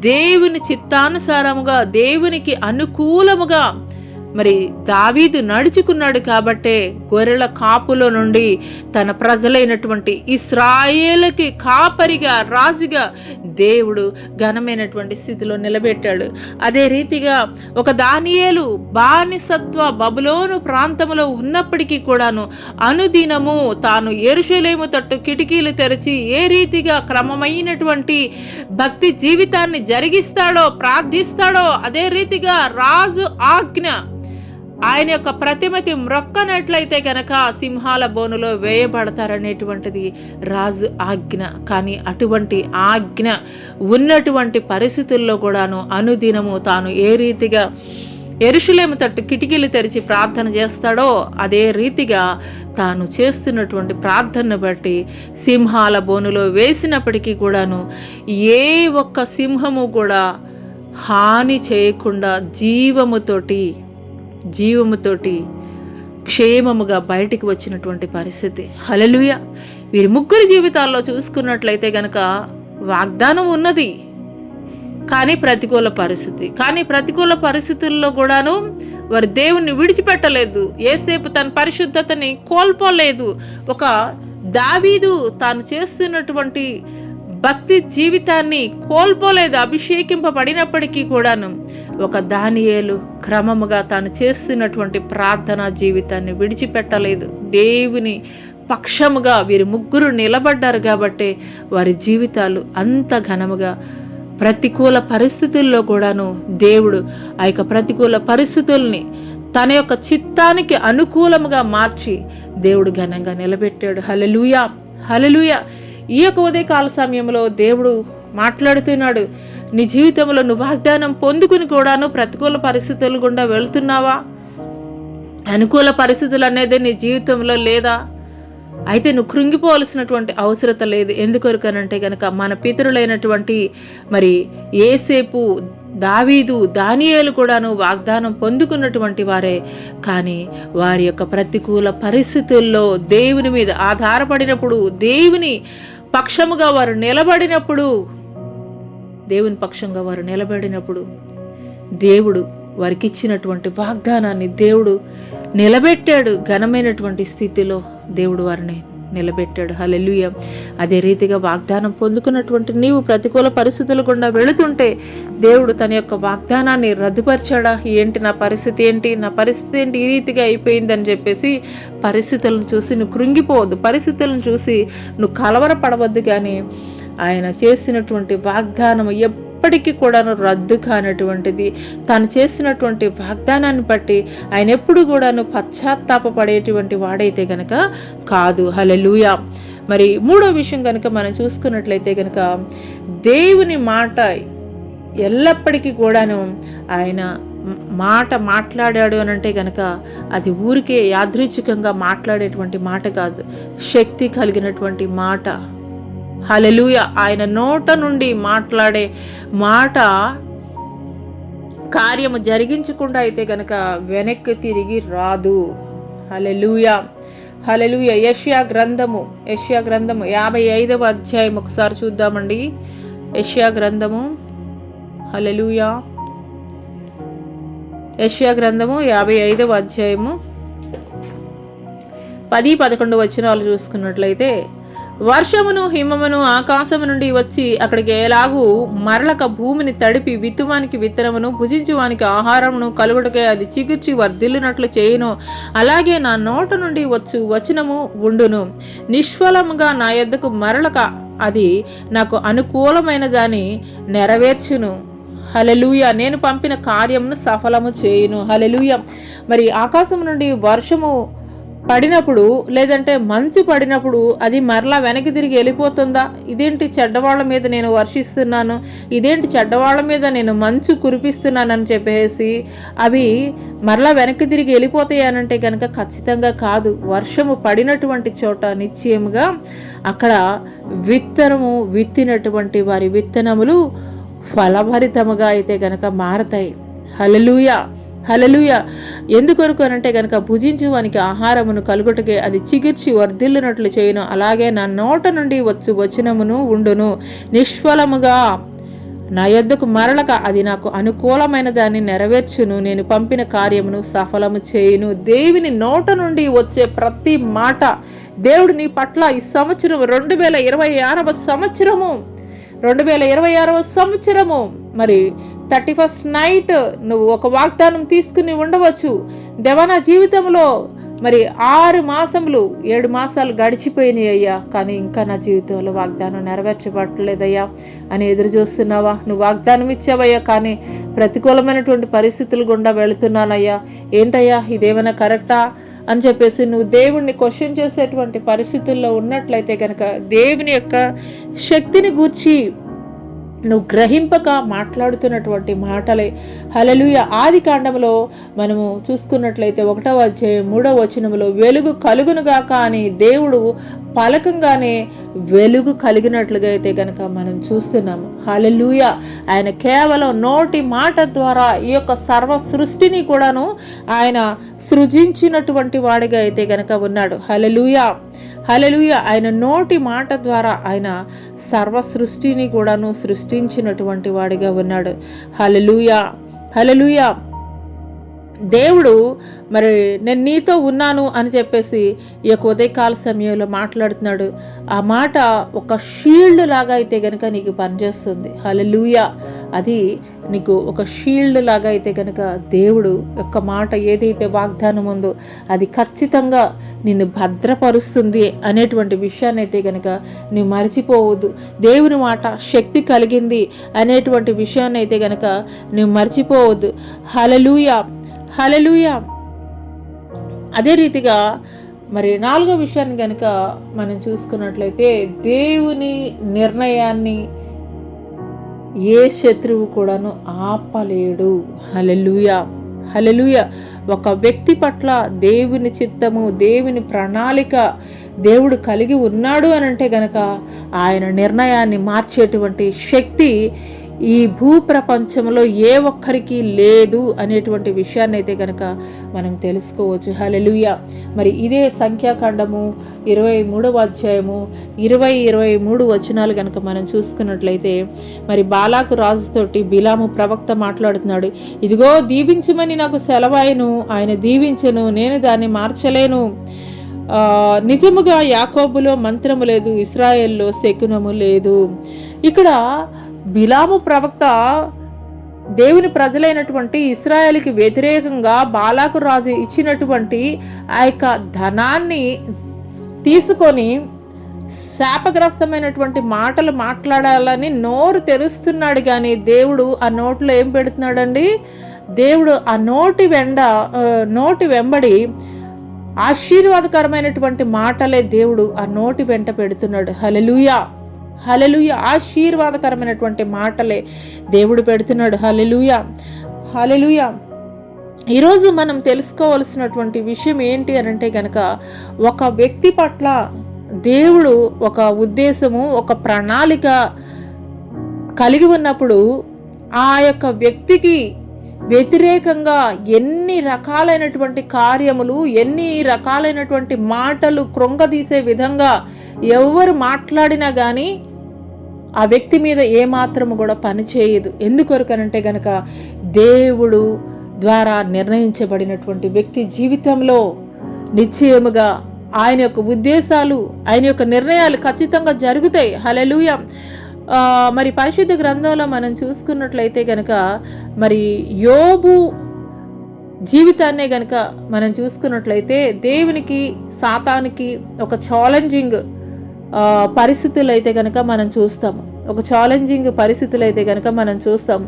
దేవుని చిత్తానుసారముగా, దేవునికి అనుకూలముగా మరి దావీదు నడుచుకున్నాడు. కాబట్టే గొర్రెల కాపులో నుండి తన ప్రజలైనటువంటి ఇశ్రాయేలుకి కాపరిగా, రాజుగా దేవుడు ఘనమైనటువంటి స్థితిలో నిలబెట్టాడు. అదే రీతిగా ఒక దానియేలు బానిసత్వ బబులోను ప్రాంతంలో ఉన్నప్పటికీ కూడాను అనుదినము తాను యెరూషలేము తట్టు కిటికీలు తెరిచి ఏ రీతిగా క్రమమైనటువంటి భక్తి జీవితాన్ని జరిగిస్తాడో, ప్రార్థిస్తాడో, అదే రీతిగా రాజు ఆజ్ఞ ఆయన యొక్క ప్రతిమకి మ్రొక్కనట్లయితే గనక సింహాల బోనులో వేయబడతారనేటువంటిది రాజు ఆజ్ఞ. కానీ అటువంటి ఆజ్ఞ ఉన్నటువంటి పరిస్థితుల్లో కూడాను అనుదినము తాను ఏ రీతిగా యెరూషలేము తట్టు కిటికీలు తెరిచి ప్రార్థన చేస్తాడో అదే రీతిగా తాను చేస్తున్నటువంటి ప్రార్థనను బట్టి సింహాల బోనులో వేసినప్పటికీ కూడాను ఏ ఒక్క సింహము కూడా హాని చేయకుండా జీవముతోటి క్షేమముగా బయటికి వచ్చినటువంటి పరిస్థితి. హల్లెలూయా. వీరి ముగ్గురు జీవితాల్లో చూసుకున్నట్లయితే గనక వాగ్దానం ఉన్నది, కానీ ప్రతికూల పరిస్థితుల్లో కూడాను వారు దేవుణ్ణి విడిచిపెట్టలేదు. యేసేపు తన పరిశుద్ధతని కోల్పోలేదు. ఒక దావీదు తాను చేస్తున్నటువంటి భక్తి జీవితాన్ని కోల్పోలేదు. అభిషేకింపబడినప్పటికీ కూడాను ఒక దానియేలు క్రమముగా తాను చేస్తున్నటువంటి ప్రార్థనా జీవితాన్ని విడిచిపెట్టలేదు. దేవుని పక్షముగా వీరి ముగ్గురు నిలబడ్డారు కాబట్టి వారి జీవితాలు అంత ఘనముగా, ప్రతికూల పరిస్థితుల్లో కూడాను దేవుడు ఆ యొక్క ప్రతికూల పరిస్థితుల్ని తన యొక్క చిత్తానికి అనుకూలముగా మార్చి దేవుడు ఘనంగా నిలబెట్టాడు. హల్లెలూయా, హల్లెలూయా. ఈ యొక్క ఉదయకాల సమయంలో దేవుడు మాట్లాడుతున్నాడు. నీ జీవితంలో నువ్వు వాగ్దానం పొందుకుని కూడాను ప్రతికూల పరిస్థితులు గుండా వెళ్తున్నావా? అనుకూల పరిస్థితులు అనేది నీ జీవితంలో లేదా? అయితే నువ్వు కృంగిపోవలసినటువంటి అవసరత లేదు. ఎందుకొరకనంటే కనుక మన పితరులైనటువంటి మరి యేసేపు, దావీదు, దానియేలు కూడాను వాగ్దానం పొందుకున్నటువంటి వారే. కానీ వారి యొక్క ప్రతికూల పరిస్థితుల్లో దేవుని మీద ఆధారపడినప్పుడు, దేవుని పక్షముగా వారు నిలబడినప్పుడు, దేవుని పక్షంగా వారు నిలబడినప్పుడు దేవుడు వారికి ఇచ్చినటువంటి వాగ్దానాన్ని దేవుడు నిలబెట్టాడు. ఘనమైనటువంటి స్థితిలో దేవుడు వారిని నిలబెట్టాడు. హల్లెలూయా. అదే రీతిగా వాగ్దానం పొందుకున్నటువంటి నీవు ప్రతికూల పరిస్థితులు గుండా వెళుతుంటే దేవుడు తన యొక్క వాగ్దానాన్ని రద్దుపరిచాడా? ఏంటి నా పరిస్థితి ఏంటి, నా పరిస్థితి ఏంటి ఈ రీతిగా అయిపోయిందని చెప్పేసి పరిస్థితులను చూసి నువ్వు కృంగిపోవద్దు. పరిస్థితులను చూసి నువ్వు కలవరపడవద్దు. కానీ ఆయన చేసినటువంటి వాగ్దానం ఎప్పటికీ కూడాను రద్దు కానటువంటిది. తాను చేసినటువంటి వాగ్దానాన్ని బట్టి ఆయన ఎప్పుడు కూడాను పశ్చాత్తాపపడేటువంటి వాడైతే గనక కాదు. హల్లెలూయా. మరి మూడో విషయం కనుక మనం చూసుకున్నట్లయితే కనుక దేవుని మాట ఎల్లప్పటికీ కూడాను ఆయన మాట మాట్లాడాడు అని అంటే కనుక అది ఊరికే యాదృచ్ఛికంగా మాట్లాడేటువంటి మాట కాదు, శక్తి కలిగినటువంటి మాట. హల్లెలూయా. ఆయన నోట నుండి మాట్లాడే మాట కార్యము జరిగించకుండా అయితే గనక వెనక్కి తిరిగి రాదు. హల్లెలూయా, హల్లెలూయా. యెషయా గ్రంథము 55వ అధ్యాయం ఒకసారి చూద్దామండి. యెషయా గ్రంథము, హల్లెలూయా, యెషయా గ్రంథము 55వ అధ్యాయము 10-11 వచనాలు చూసుకున్నట్లయితే, వర్షమును హిమమును ఆకాశము నుండి వచ్చి అక్కడికి ఎలాగూ మరలక భూమిని తడిపి విత్తువానికి విత్తనమును, భుజించువానికి ఆహారమును కలుగుటకే అది చిగుర్చి వర్ధిల్లునట్లు చేయును, అలాగే నా నోట నుండి వచ్చు వచనము ఉండును. నిష్ఫలముగా నా యొద్దకు మరలక అది నాకు అనుకూలమైన దాన్ని నెరవేర్చును. హల్లెలూయా. నేను పంపిన కార్యమును సఫలము చేయును. హల్లెలూయా. మరి ఆకాశం నుండి వర్షము పడినప్పుడు లేదంటే మంచు పడినప్పుడు అది మరలా వెనక్కి తిరిగి వెళ్ళిపోతుందా? ఇదేంటి చెడ్డవాళ్ళ మీద నేను వర్షిస్తున్నాను, ఇదేంటి చెడ్డవాళ్ళ మీద నేను మంచు కురిపిస్తున్నానని చెప్పేసి అవి మరలా వెనక్కి తిరిగి వెళ్ళిపోతాయనంటే కనుక ఖచ్చితంగా కాదు. వర్షము పడినటువంటి చోట నిశ్చయముగా అక్కడ విత్తనము విత్తినటువంటి వారి విత్తనములు ఫలభరితముగా అయితే కనుక మారతాయి. హల్లెలూయా, హల్లెలూయా. ఎందుకొరకు అనంటే కనుక భుజించువానికి ఆహారమును కలుగుటకే అది చిగిర్చి వర్ధిల్లునట్లు చేయును, అలాగే నా నోట నుండి వచ్చు వచనమును ఉండును. నిష్ఫలముగా నా యొద్దకు మరలక అది నాకు అనుకూలమైన దాన్ని నెరవేర్చును. నేను పంపిన కార్యమును సఫలము చేయును. దేవుని నోట నుండి వచ్చే ప్రతి మాట దేవుడు నీ పట్ల ఈ సంవత్సరం 2026వ సంవత్సరము 2026వ సంవత్సరము మరి 31st నైట్ నువ్వు ఒక వాగ్దానం తీసుకుని ఉండవచ్చు. దేవా, నా జీవితంలో మరి 6 మాసములు 7 మాసాలు గడిచిపోయినాయి అయ్యా, కానీ ఇంకా నా జీవితంలో వాగ్దానం నెరవేర్చబట్టలేదయ్యా అని ఎదురు చూస్తున్నావా? నువ్వు వాగ్దానం ఇచ్చావయ్యా, కానీ ప్రతికూలమైనటువంటి పరిస్థితులు గుండా వెళుతున్నానయ్యా, ఏంటయ్యా ఇదేమైనా కరెక్టా అని చెప్పేసి నువ్వు దేవుణ్ణి క్వశ్చన్ చేసేటువంటి పరిస్థితుల్లో ఉన్నట్లయితే కనుక దేవుని యొక్క శక్తిని గూర్చి నువ్వు గ్రహింపక మాట్లాడుతున్నటువంటి మాటలే. హల్లెలూయా. ఆది కాండంలో మనము చూసుకున్నట్లయితే 1వ అధ్యాయం 3వ వచనంలో వెలుగు కలుగునుగాక అని దేవుడు పలకంగానే వెలుగు కలిగినట్లుగా అయితే కనుక మనం చూస్తున్నాము. హల్లెలూయా. ఆయన కేవలం నోటి మాట ద్వారా ఈ యొక్క సర్వ సృష్టిని కూడాను ఆయన సృజించినటువంటి వాడిగా అయితే కనుక ఉన్నాడు. హల్లెలూయా, హల్లెలూయా. ఆయన నోటి మాట ద్వారా ఆయన సర్వ సృష్టిని కూడాను సృష్టించినటువంటి వాడిగా ఉన్నాడు. హల్లెలూయా, హల్లెలూయా. దేవుడు మరి నేను నీతో ఉన్నాను అని చెప్పేసి ఈ యొక్క ఉదయకాల సమయంలో మాట్లాడుతున్నాడు. ఆ మాట ఒక షీల్డ్ లాగా అయితే కనుక నీకు పనిచేస్తుంది. హల్లెలూయా. అది నీకు ఒక షీల్డ్ లాగా అయితే కనుక దేవుడు యొక్క మాట ఏదైతే వాగ్దానం ఉందో అది ఖచ్చితంగా నిన్ను భద్రపరుస్తుంది అనేటువంటి విషయాన్ని అయితే కనుక నువ్వు మర్చిపోవద్దు. దేవుని మాట శక్తి కలిగింది అనేటువంటి విషయాన్ని అయితే కనుక నువ్వు మర్చిపోవద్దు. హల్లెలూయా, హల్లెలూయా. అదే రీతిగా మరి 4వ విషయాన్ని కనుక మనం చూసుకున్నట్లయితే దేవుని నిర్ణయాన్ని ఏ శత్రువు కూడాను ఆపలేడు. హల్లెలూయా, హల్లెలూయా. ఒక వ్యక్తి పట్ల దేవుని చిత్తము, దేవుని ప్రణాళిక దేవుడు కలిగి ఉన్నాడు అని అంటే గనక ఆయన నిర్ణయాన్ని మార్చేటువంటి శక్తి ఈ భూప్రపంచంలో ఏ ఒక్కరికి లేదు అనేటువంటి విషయాన్ని అయితే కనుక మనం తెలుసుకోవచ్చు. హల్లెలూయా. మరి ఇదే సంఖ్యాకాండము 23వ అధ్యాయము 23 వచనాలు కనుక మనం చూసుకున్నట్లయితే మరి బాలాకు రాజుతోటి బిలాము ప్రవక్త మాట్లాడుతున్నాడు. ఇదిగో దీవించమని నాకు సెలవాయను, ఆయన దీవించను, నేను దాన్ని మార్చలేను. నిజముగా యాకోబులో మంత్రము లేదు, ఇశ్రాయేల్లో శకునము లేదు. ఇక్కడ బిలాము ప్రవక్త దేవుని ప్రజలైనటువంటి ఇశ్రాయేలుకి వ్యతిరేకంగా బాలాకు రాజు ఇచ్చినటువంటి ఆ యొక్క ధనాన్ని తీసుకొని శాపగ్రస్తమైనటువంటి మాటలు మాట్లాడాలని నోరు తెరుస్తున్నాడు. కానీ దేవుడు ఆ నోట్లో ఏం పెడుతున్నాడండి? దేవుడు ఆ నోటి వెంబడి ఆశీర్వాదకరమైనటువంటి మాటలే దేవుడు ఆ నోటి వెంట పెడుతున్నాడు. హల్లెలూయా, హల్లెలూయా. ఆశీర్వాదకరమైనటువంటి మాటలే దేవుడు పెడుతున్నాడు. హల్లెలూయా, హల్లెలూయా. ఈరోజు మనం తెలుసుకోవాల్సినటువంటి విషయం ఏంటి అని అంటే కనుక ఒక వ్యక్తి పట్ల దేవుడు ఒక ఉద్దేశము, ఒక ప్రణాళిక కలిగి ఉన్నప్పుడు ఆ యొక్క వ్యక్తికి వ్యతిరేకంగా ఎన్ని రకాలైనటువంటి కార్యములు, ఎన్ని రకాలైనటువంటి మాటలు కృంగదీసే విధంగా ఎవరు మాట్లాడినా కానీ ఆ వ్యక్తి మీద ఏమాత్రము కూడా పనిచేయదు. ఎందుకొరకనంటే గనక దేవుడు ద్వారా నిర్ణయించబడినటువంటి వ్యక్తి జీవితంలో నిశ్చయముగా ఆయన యొక్క ఉద్దేశాలు, ఆయన యొక్క నిర్ణయాలు ఖచ్చితంగా జరుగుతాయి. హల్లెలూయా. మరి పరిశుద్ధ గ్రంథంలో మనం చూసుకున్నట్లయితే గనక మరి యోబు జీవితాన్నే గనక మనం చూసుకున్నట్లయితే దేవునికి సాతానికి ఒక ఛాలెంజింగ్ పరిస్థితులు అయితే గనక మనం చూస్తాము. ఒక ఛాలెంజింగ్ పరిస్థితులు అయితే గనక మనం చూస్తాము.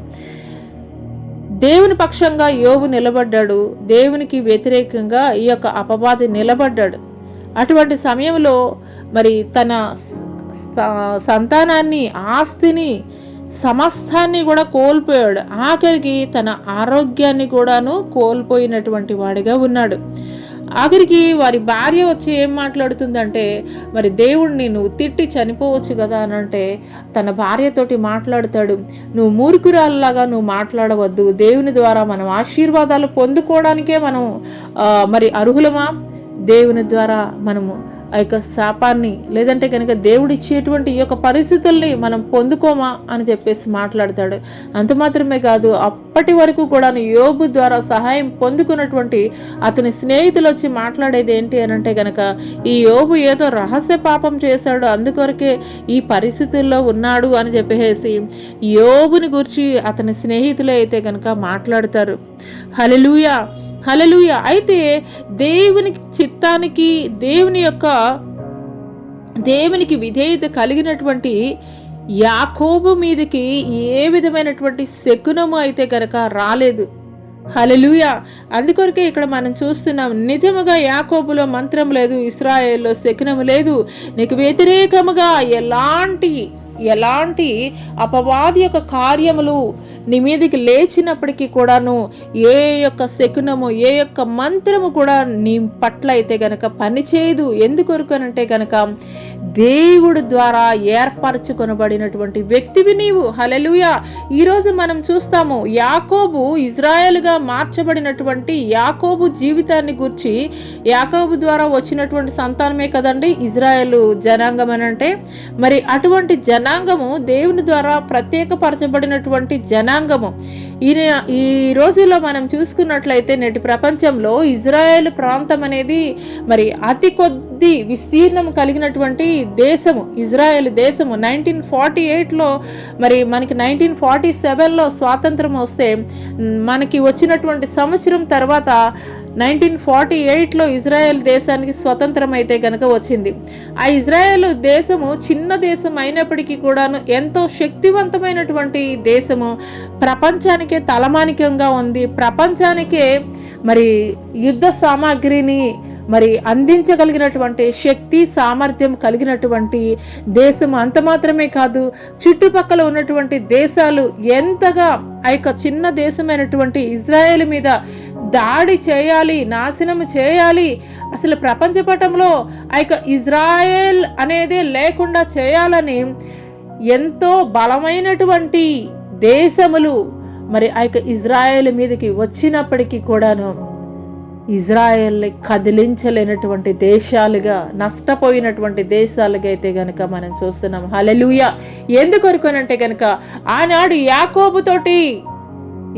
దేవుని పక్షంగా యోబు నిలబడ్డాడు, దేవునికి వ్యతిరేకంగా ఈ యొక్క అపవాది నిలబడ్డాడు. అటువంటి సమయంలో మరి తన సంతానాన్ని, ఆస్తిని, సమస్తాన్ని కూడా కోల్పోయాడు. ఆఖరికి తన ఆరోగ్యాన్ని కూడాను కోల్పోయినటువంటి వాడిగా ఉన్నాడు. ఆఖరికి వారి భార్య వచ్చి ఏం మాట్లాడుతుందంటే మరి దేవుడిని నువ్వు తిట్టి చనిపోవచ్చు కదా అని అంటే తన భార్యతోటి మాట్లాడుతాడు, నువ్వు మూర్ఖురాలలాగా నువ్వు మాట్లాడవద్దు, దేవుని ద్వారా మనం ఆశీర్వాదాలు పొందుకోవడానికే మనం మరి అర్హులమా? దేవుని ద్వారా మనము ఆ యొక్క శాపాన్ని లేదంటే కనుక దేవుడిచ్చేటువంటి ఈ యొక్క పరిస్థితుల్ని మనం పొందుకోమా అని చెప్పేసి మాట్లాడతాడు. అంత మాత్రమే కాదు, అప్పటి వరకు కూడా యోబు ద్వారా సహాయం పొందుకున్నటువంటి అతని స్నేహితులు వచ్చి మాట్లాడేది ఏంటి అని అంటే కనుక ఈ యోబు ఏదో రహస్య పాపం చేశాడు, అందుకొరకే ఈ పరిస్థితుల్లో ఉన్నాడు అని చెప్పేసి యోబుని గురించి అతని స్నేహితులు అయితే కనుక మాట్లాడతారు. హల్లెలూయా, హల్లెలూయా. అయితే దేవునికి చిత్తానికి, దేవునికి విధేయత కలిగినటువంటి యాకోబు మీదకి ఏ విధమైనటువంటి శకునము అయితే కనుక రాలేదు. హల్లెలూయా. అందుకొరకే ఇక్కడ మనం చూస్తున్నాం, నిజముగా యాకోబులో మంత్రం లేదు, ఇశ్రాయేల్లో శకునము లేదు. నీకు వ్యతిరేకముగా ఎలాంటి అపవాది యొక్క కార్యములు నీ మీదకి లేచినప్పటికీ కూడాను ఏ యొక్క శకునము, ఏ యొక్క మంత్రము కూడా నీ పట్ల అయితే గనక పనిచేయదు. ఎందుకొరకనంటే గనక దేవుడు ద్వారా ఏర్పరచుకొనబడినటువంటి వ్యక్తివి నీవు. హల్లెలూయా. ఈరోజు మనం చూస్తాము, యాకోబు ఇజ్రాయెల్గా మార్చబడినటువంటి యాకోబు జీవితాన్ని గురించి, యాకోబు ద్వారా వచ్చినటువంటి సంతానమే కదండి ఇజ్రాయెల్ జనాంగం అని అంటే, మరి అటువంటి జనాంగము దేవుని ద్వారా ప్రత్యేకపరచబడినటువంటి జనాంగము. ఈ రోజుల్లో మనం చూసుకున్నట్లయితే నేటి ప్రపంచంలో ఇజ్రాయెల్ ప్రాంతం అనేది మరి అతి కొద్ది విస్తీర్ణం కలిగినటువంటి దేశము ఇజ్రాయెల్ దేశము. 1948లో మరి మనకి 1947లో స్వాతంత్రం వస్తే మనకి వచ్చినటువంటి సంవత్సరం తర్వాత 1948లో ఇజ్రాయెల్ దేశానికి స్వతంత్రం అయితే కనుక వచ్చింది. ఆ ఇజ్రాయెల్ దేశము చిన్న దేశం అయినప్పటికీ కూడాను ఎంతో శక్తివంతమైనటువంటి దేశము. ప్రపంచానికే తలమానికంగా ఉంది. ప్రపంచానికే మరి యుద్ధ సామాగ్రిని మరి అందించగలిగినటువంటి శక్తి సామర్థ్యం కలిగినటువంటి దేశం. అంత మాత్రమే కాదు, చుట్టుపక్కల ఉన్నటువంటి దేశాలు ఎంతగా ఆ యొక్క చిన్న దేశమైనటువంటి ఇజ్రాయెల్ మీద దాడి చేయాలి, నాశనం చేయాలి, అసలు ప్రపంచ పటంలో ఆ యొక్క ఇజ్రాయెల్ అనేది లేకుండా చేయాలని ఎంతో బలమైనటువంటి దేశములు మరి ఆ యొక్క ఇజ్రాయెల్ మీదకి వచ్చినప్పటికీ కూడాను ఇజ్రాయెల్ని కదిలించలేనటువంటి దేశాలుగా, నష్టపోయినటువంటి దేశాలుగా అయితే గనక మనం చూస్తున్నాం. హల్లెలూయా. ఎందుకొరకనంటే గనక ఆనాడు యాకోబుతోటి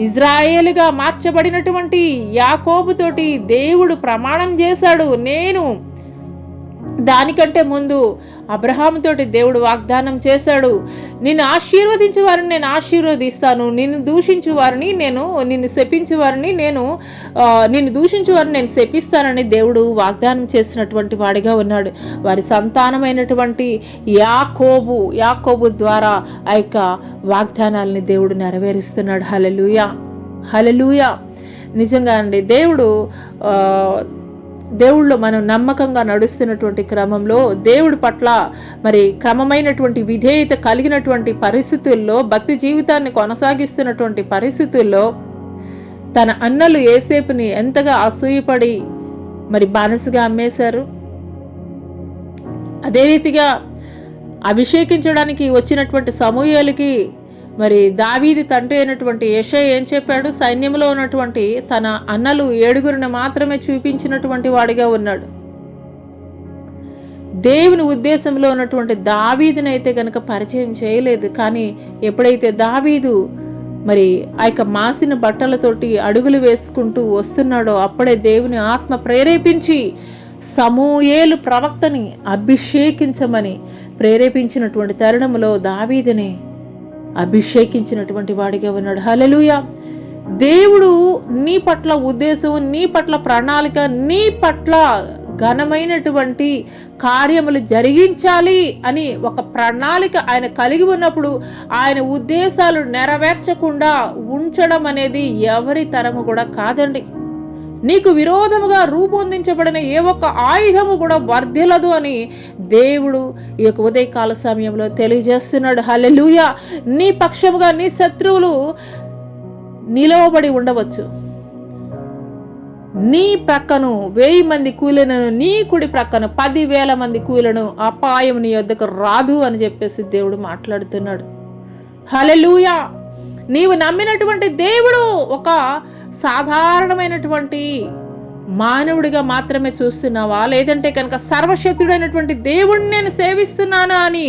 ఇజ్రాయేలుగా మార్చబడినటువంటి యాకోబుతోటి దేవుడు ప్రమాణం చేశాడు. నేను దానికంటే ముందు అబ్రహాముతోటి దేవుడు వాగ్దానం చేశాడు, నిన్ను ఆశీర్వదించే వారిని నేను ఆశీర్వదిస్తాను, నిన్ను దూషించే వారిని నిన్ను శపించే వారిని నిన్ను దూషించే వారిని నేను శపిస్తానని దేవుడు వాగ్దానం చేసినటువంటి వాడిగా ఉన్నాడు. వారి సంతానమైనటువంటి యాకోబు ద్వారా ఆ యొక్క వాగ్దానాలని దేవుడు నెరవేరుస్తున్నాడు. హల్లెలూయా, హల్లెలూయా. నిజంగా అండి, దేవుళ్ళు మనం నమ్మకంగా నడుస్తున్నటువంటి క్రమంలో దేవుడి పట్ల మరి క్రమమైనటువంటి విధేయత కలిగినటువంటి పరిస్థితుల్లో, భక్తి జీవితాన్ని కొనసాగిస్తున్నటువంటి పరిస్థితుల్లో తన అన్నలు యోసేపుని ఎంతగా అసూయపడి మరి బానిసగా అమ్మేశారు. అదే రీతిగా అభిషేకించడానికి వచ్చినటువంటి సమూయేలుకి మరి దావీదు తండ్రి అయినటువంటి యెషయా ఏం చెప్పాడు? సైన్యంలో ఉన్నటువంటి తన అన్నలు 7 మాత్రమే చూపించినటువంటి వాడిగా ఉన్నాడు. దేవుని ఉద్దేశంలో ఉన్నటువంటి దావీదుని అయితే కనుక పరిచయం చేయలేదు. కానీ ఎప్పుడైతే దావీదు మరి ఆ యొక్క మాసిన బట్టలతోటి అడుగులు వేసుకుంటూ వస్తున్నాడో అప్పుడే దేవుని ఆత్మ ప్రేరేపించి సమూయేలు ప్రవక్తని అభిషేకించమని ప్రేరేపించినటువంటి తరుణంలో దావీదుని అభిషేకించినటువంటి వాడిగా ఉన్నాడు. హల్లెలూయా. దేవుడు నీ పట్ల ఉద్దేశం, నీ పట్ల ప్రణాళిక, నీ పట్ల ఘనమైనటువంటి కార్యములు జరిగించాలి అని ఒక ప్రణాళిక ఆయన కలిగి ఉన్నప్పుడు ఆయన ఉద్దేశాలు నెరవేర్చకుండా ఉంచడం అనేది ఎవరి తరము కూడా కాదండి. నీకు విరోధముగా రూపొందించబడిన ఏ ఒక్క ఆయుధము కూడా వర్ధిల్లదు అని దేవుడు ఈ యొక్క ఉదయకాల సమయంలో తెలియజేస్తున్నాడు. హల్లెలూయా. నీ పక్షముగా నీ శత్రువులు నిలవబడి ఉండవచ్చు, నీ ప్రక్కను 1000 మంది కూలినను, నీ కుడి ప్రక్కన 10,000 మంది కూలను అపాయం నీ యొద్దకు రాదు అని చెప్పేసి దేవుడు మాట్లాడుతున్నాడు. హల్లెలూయా. నీవు నమ్మినటువంటి దేవుడు ఒక సాధారణమైనటువంటి మానవుడిగా మాత్రమే చూస్తున్నావా? లేదంటే కనుక సర్వశక్తుడైనటువంటి దేవుడిని నేను సేవిస్తున్నాను అని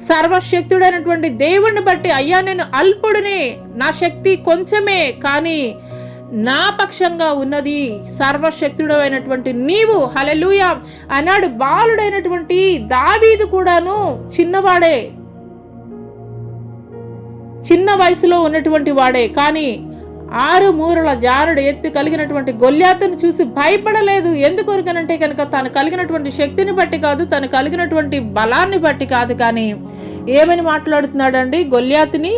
సర్వశక్తుడైనటువంటి దేవుడిని బట్టి, అయ్యా నేను అల్పుడిని, నా శక్తి కొంచెమే, కానీ నా పక్షంగా ఉన్నది సర్వశక్తుడైనటువంటి నీవు. హల్లెలూయా. ఆనాడు బాలుడైనటువంటి దావీదు కూడాను చిన్నవాడే, చిన్న వయసులో ఉన్నటువంటి వాడే, కానీ 6 మూరల జారుడు ఎత్తు కలిగినటువంటి గొల్యాతును చూసి భయపడలేదు. ఎందుకొరకనంటే కనుక తను కలిగినటువంటి శక్తిని బట్టి కాదు, తను కలిగినటువంటి బలాన్ని బట్టి కాదు, కానీ ఏమని మాట్లాడుతున్నాడండి గొల్యాతుని?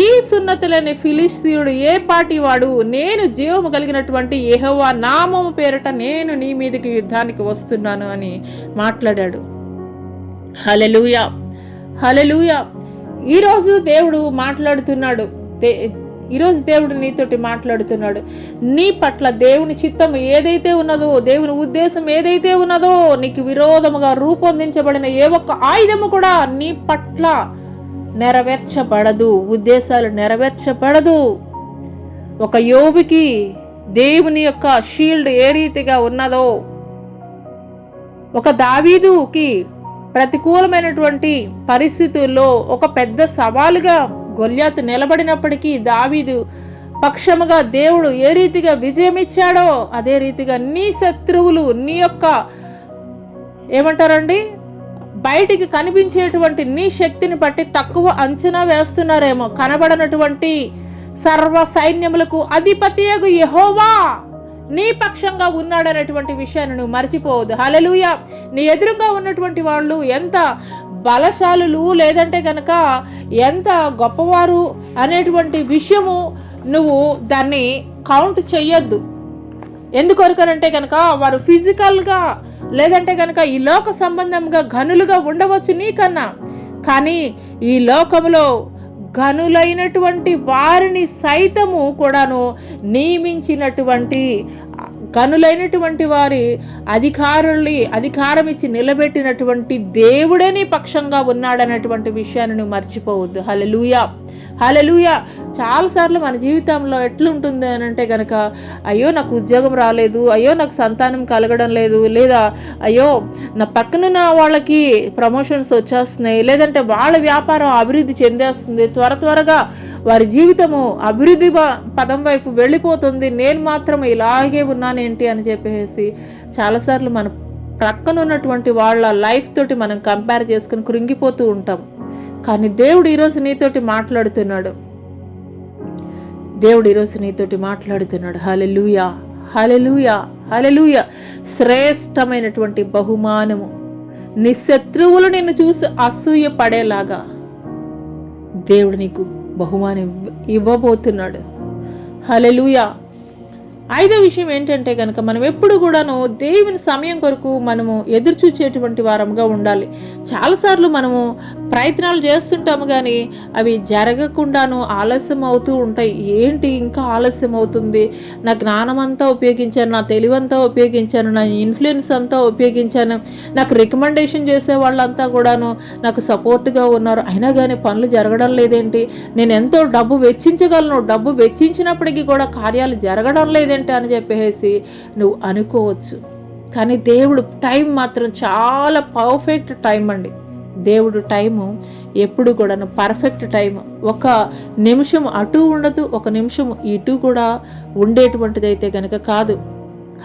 ఈ సున్నతులనే ఫిలిస్తీయుడు ఏ పాటి వాడు? నేను జీవము కలిగినటువంటి యెహోవా నామము పేరట నేను నీ మీదకి యుద్ధానికి వస్తున్నాను అని మాట్లాడాడు. హల్లెలూయా, హల్లెలూయా. ఈరోజు దేవుడు మాట్లాడుతున్నాడు. ఈరోజు దేవుడు నీతోటి మాట్లాడుతున్నాడు. నీ పట్ల దేవుని చిత్తం ఏదైతే ఉన్నదో, దేవుని ఉద్దేశం ఏదైతే ఉన్నదో, నీకు విరోధముగా రూపొందించబడిన ఏ ఒక్క ఆయుధము కూడా నీ పట్ల నెరవేర్చబడదు, ఉద్దేశాలు నెరవేర్చబడదు. ఒక యోబుకి దేవుని యొక్క షీల్డ్ ఏ రీతిగా ఉన్నదో, ఒక దావీదుకి ప్రతికూలమైనటువంటి పరిస్థితుల్లో ఒక పెద్ద సవాలుగా గొల్యాతు నిలబడినప్పటికీ దావీదు పక్షముగా దేవుడు ఏ రీతిగా విజయం ఇచ్చాడో అదే రీతిగా నీ శత్రువులు నీ యొక్క ఏమంటారండి బయటికి కనిపించేటువంటి నీ శక్తిని బట్టి తక్కువ అంచనా వేస్తున్నారేమో. కనబడనటువంటి సర్వ సైన్యములకు అధిపతియగు యెహోవా నీ పక్షంగా ఉన్నాడనేటువంటి విషయాన్ని నువ్వు మర్చిపోవద్దు. హల్లెలూయా. నీ ఎదురుగా ఉన్నటువంటి వాళ్ళు ఎంత బలశాలులు లేదంటే కనుక ఎంత గొప్పవారు అనేటువంటి విషయము నువ్వు దాన్ని కౌంట్ చెయ్యొద్దు. ఎందుకొరకనంటే కనుక వారు ఫిజికల్గా లేదంటే కనుక ఈ లోక సంబంధంగా ఘనులుగా ఉండవచ్చు నీకన్నా, కానీ ఈ లోకములో ఘనులైనటువంటి వారిని సైతము కూడాను నియమించినటువంటి గనులైనటువంటి వారి అధికారం ఇచ్చి నిలబెట్టినటువంటి దేవుడే నీ పక్షంగా ఉన్నాడనేటువంటి విషయాన్ని నువ్వు మర్చిపోవద్దు. హల్లెలూయా, హల్లెలూయా. చాలాసార్లు మన జీవితంలో ఎట్లుంటుంది అని అంటే కనుక అయ్యో నాకు ఉద్యోగం రాలేదు, అయ్యో నాకు సంతానం కలగడం లేదు, లేదా అయ్యో నా పక్కనున్న వాళ్ళకి ప్రమోషన్స్ వచ్చేస్తున్నాయి, లేదంటే వాళ్ళ వ్యాపారం అభివృద్ధి చెందేస్తుంది, త్వరగా వారి జీవితము అభివృద్ధి పదం వైపు వెళ్ళిపోతుంది, నేను మాత్రం ఇలాగే ఉన్నానేంటి అని చెప్పేసి చాలాసార్లు మన ప్రక్కన ఉన్నటువంటి వాళ్ళ లైఫ్ తోటి మనం కంపేర్ చేసుకుని కృంగిపోతూ ఉంటాం. కానీ దేవుడు ఈరోజు నీతోటి మాట్లాడుతున్నాడు. హల్లెలూయా, హల్లెలూయా, హల్లెలూయా. శ్రేష్టమైనటువంటి బహుమానము నీ శత్రువులు నిన్ను చూసి అసూయ పడేలాగా దేవుడు నీకు బహుమానం ఇవ్వబోతున్నాడు. హల్లెలూయా. ఐదో విషయం ఏంటంటే కనుక మనం ఎప్పుడు కూడాను దేవుని సమయం కొరకు మనము ఎదురు చూచేటువంటి వారంగా ఉండాలి. చాలాసార్లు మనము ప్రయత్నాలు చేస్తుంటాము కానీ అవి జరగకుండాను ఆలస్యం అవుతూ ఉంటాయి. ఏంటి ఇంకా ఆలస్యం అవుతుంది, నా జ్ఞానం అంతా ఉపయోగించాను, నా తెలివంతా ఉపయోగించాను, నా ఇన్ఫ్లుయెన్స్ అంతా ఉపయోగించాను, నాకు రికమెండేషన్ చేసే వాళ్ళంతా కూడాను నాకు సపోర్ట్గా ఉన్నారు, అయినా కానీ పనులు జరగడం లేదేంటి, నేను ఎంతో డబ్బు వెచ్చించగలను, డబ్బు వెచ్చించినప్పటికీ కూడా కార్యాలు జరగడం లేదేంటి అని చెప్పేసి నువ్వు అనుకోవచ్చు. కానీ దేవుడు టైం మాత్రం చాలా పర్ఫెక్ట్ టైం అండి. దేవుడు టైము ఎప్పుడు కూడా పర్ఫెక్ట్ టైం. ఒక నిమిషం అటు ఉండదు, ఒక నిమిషం ఇటు కూడా ఉండేటువంటిదైతే కనుక కాదు.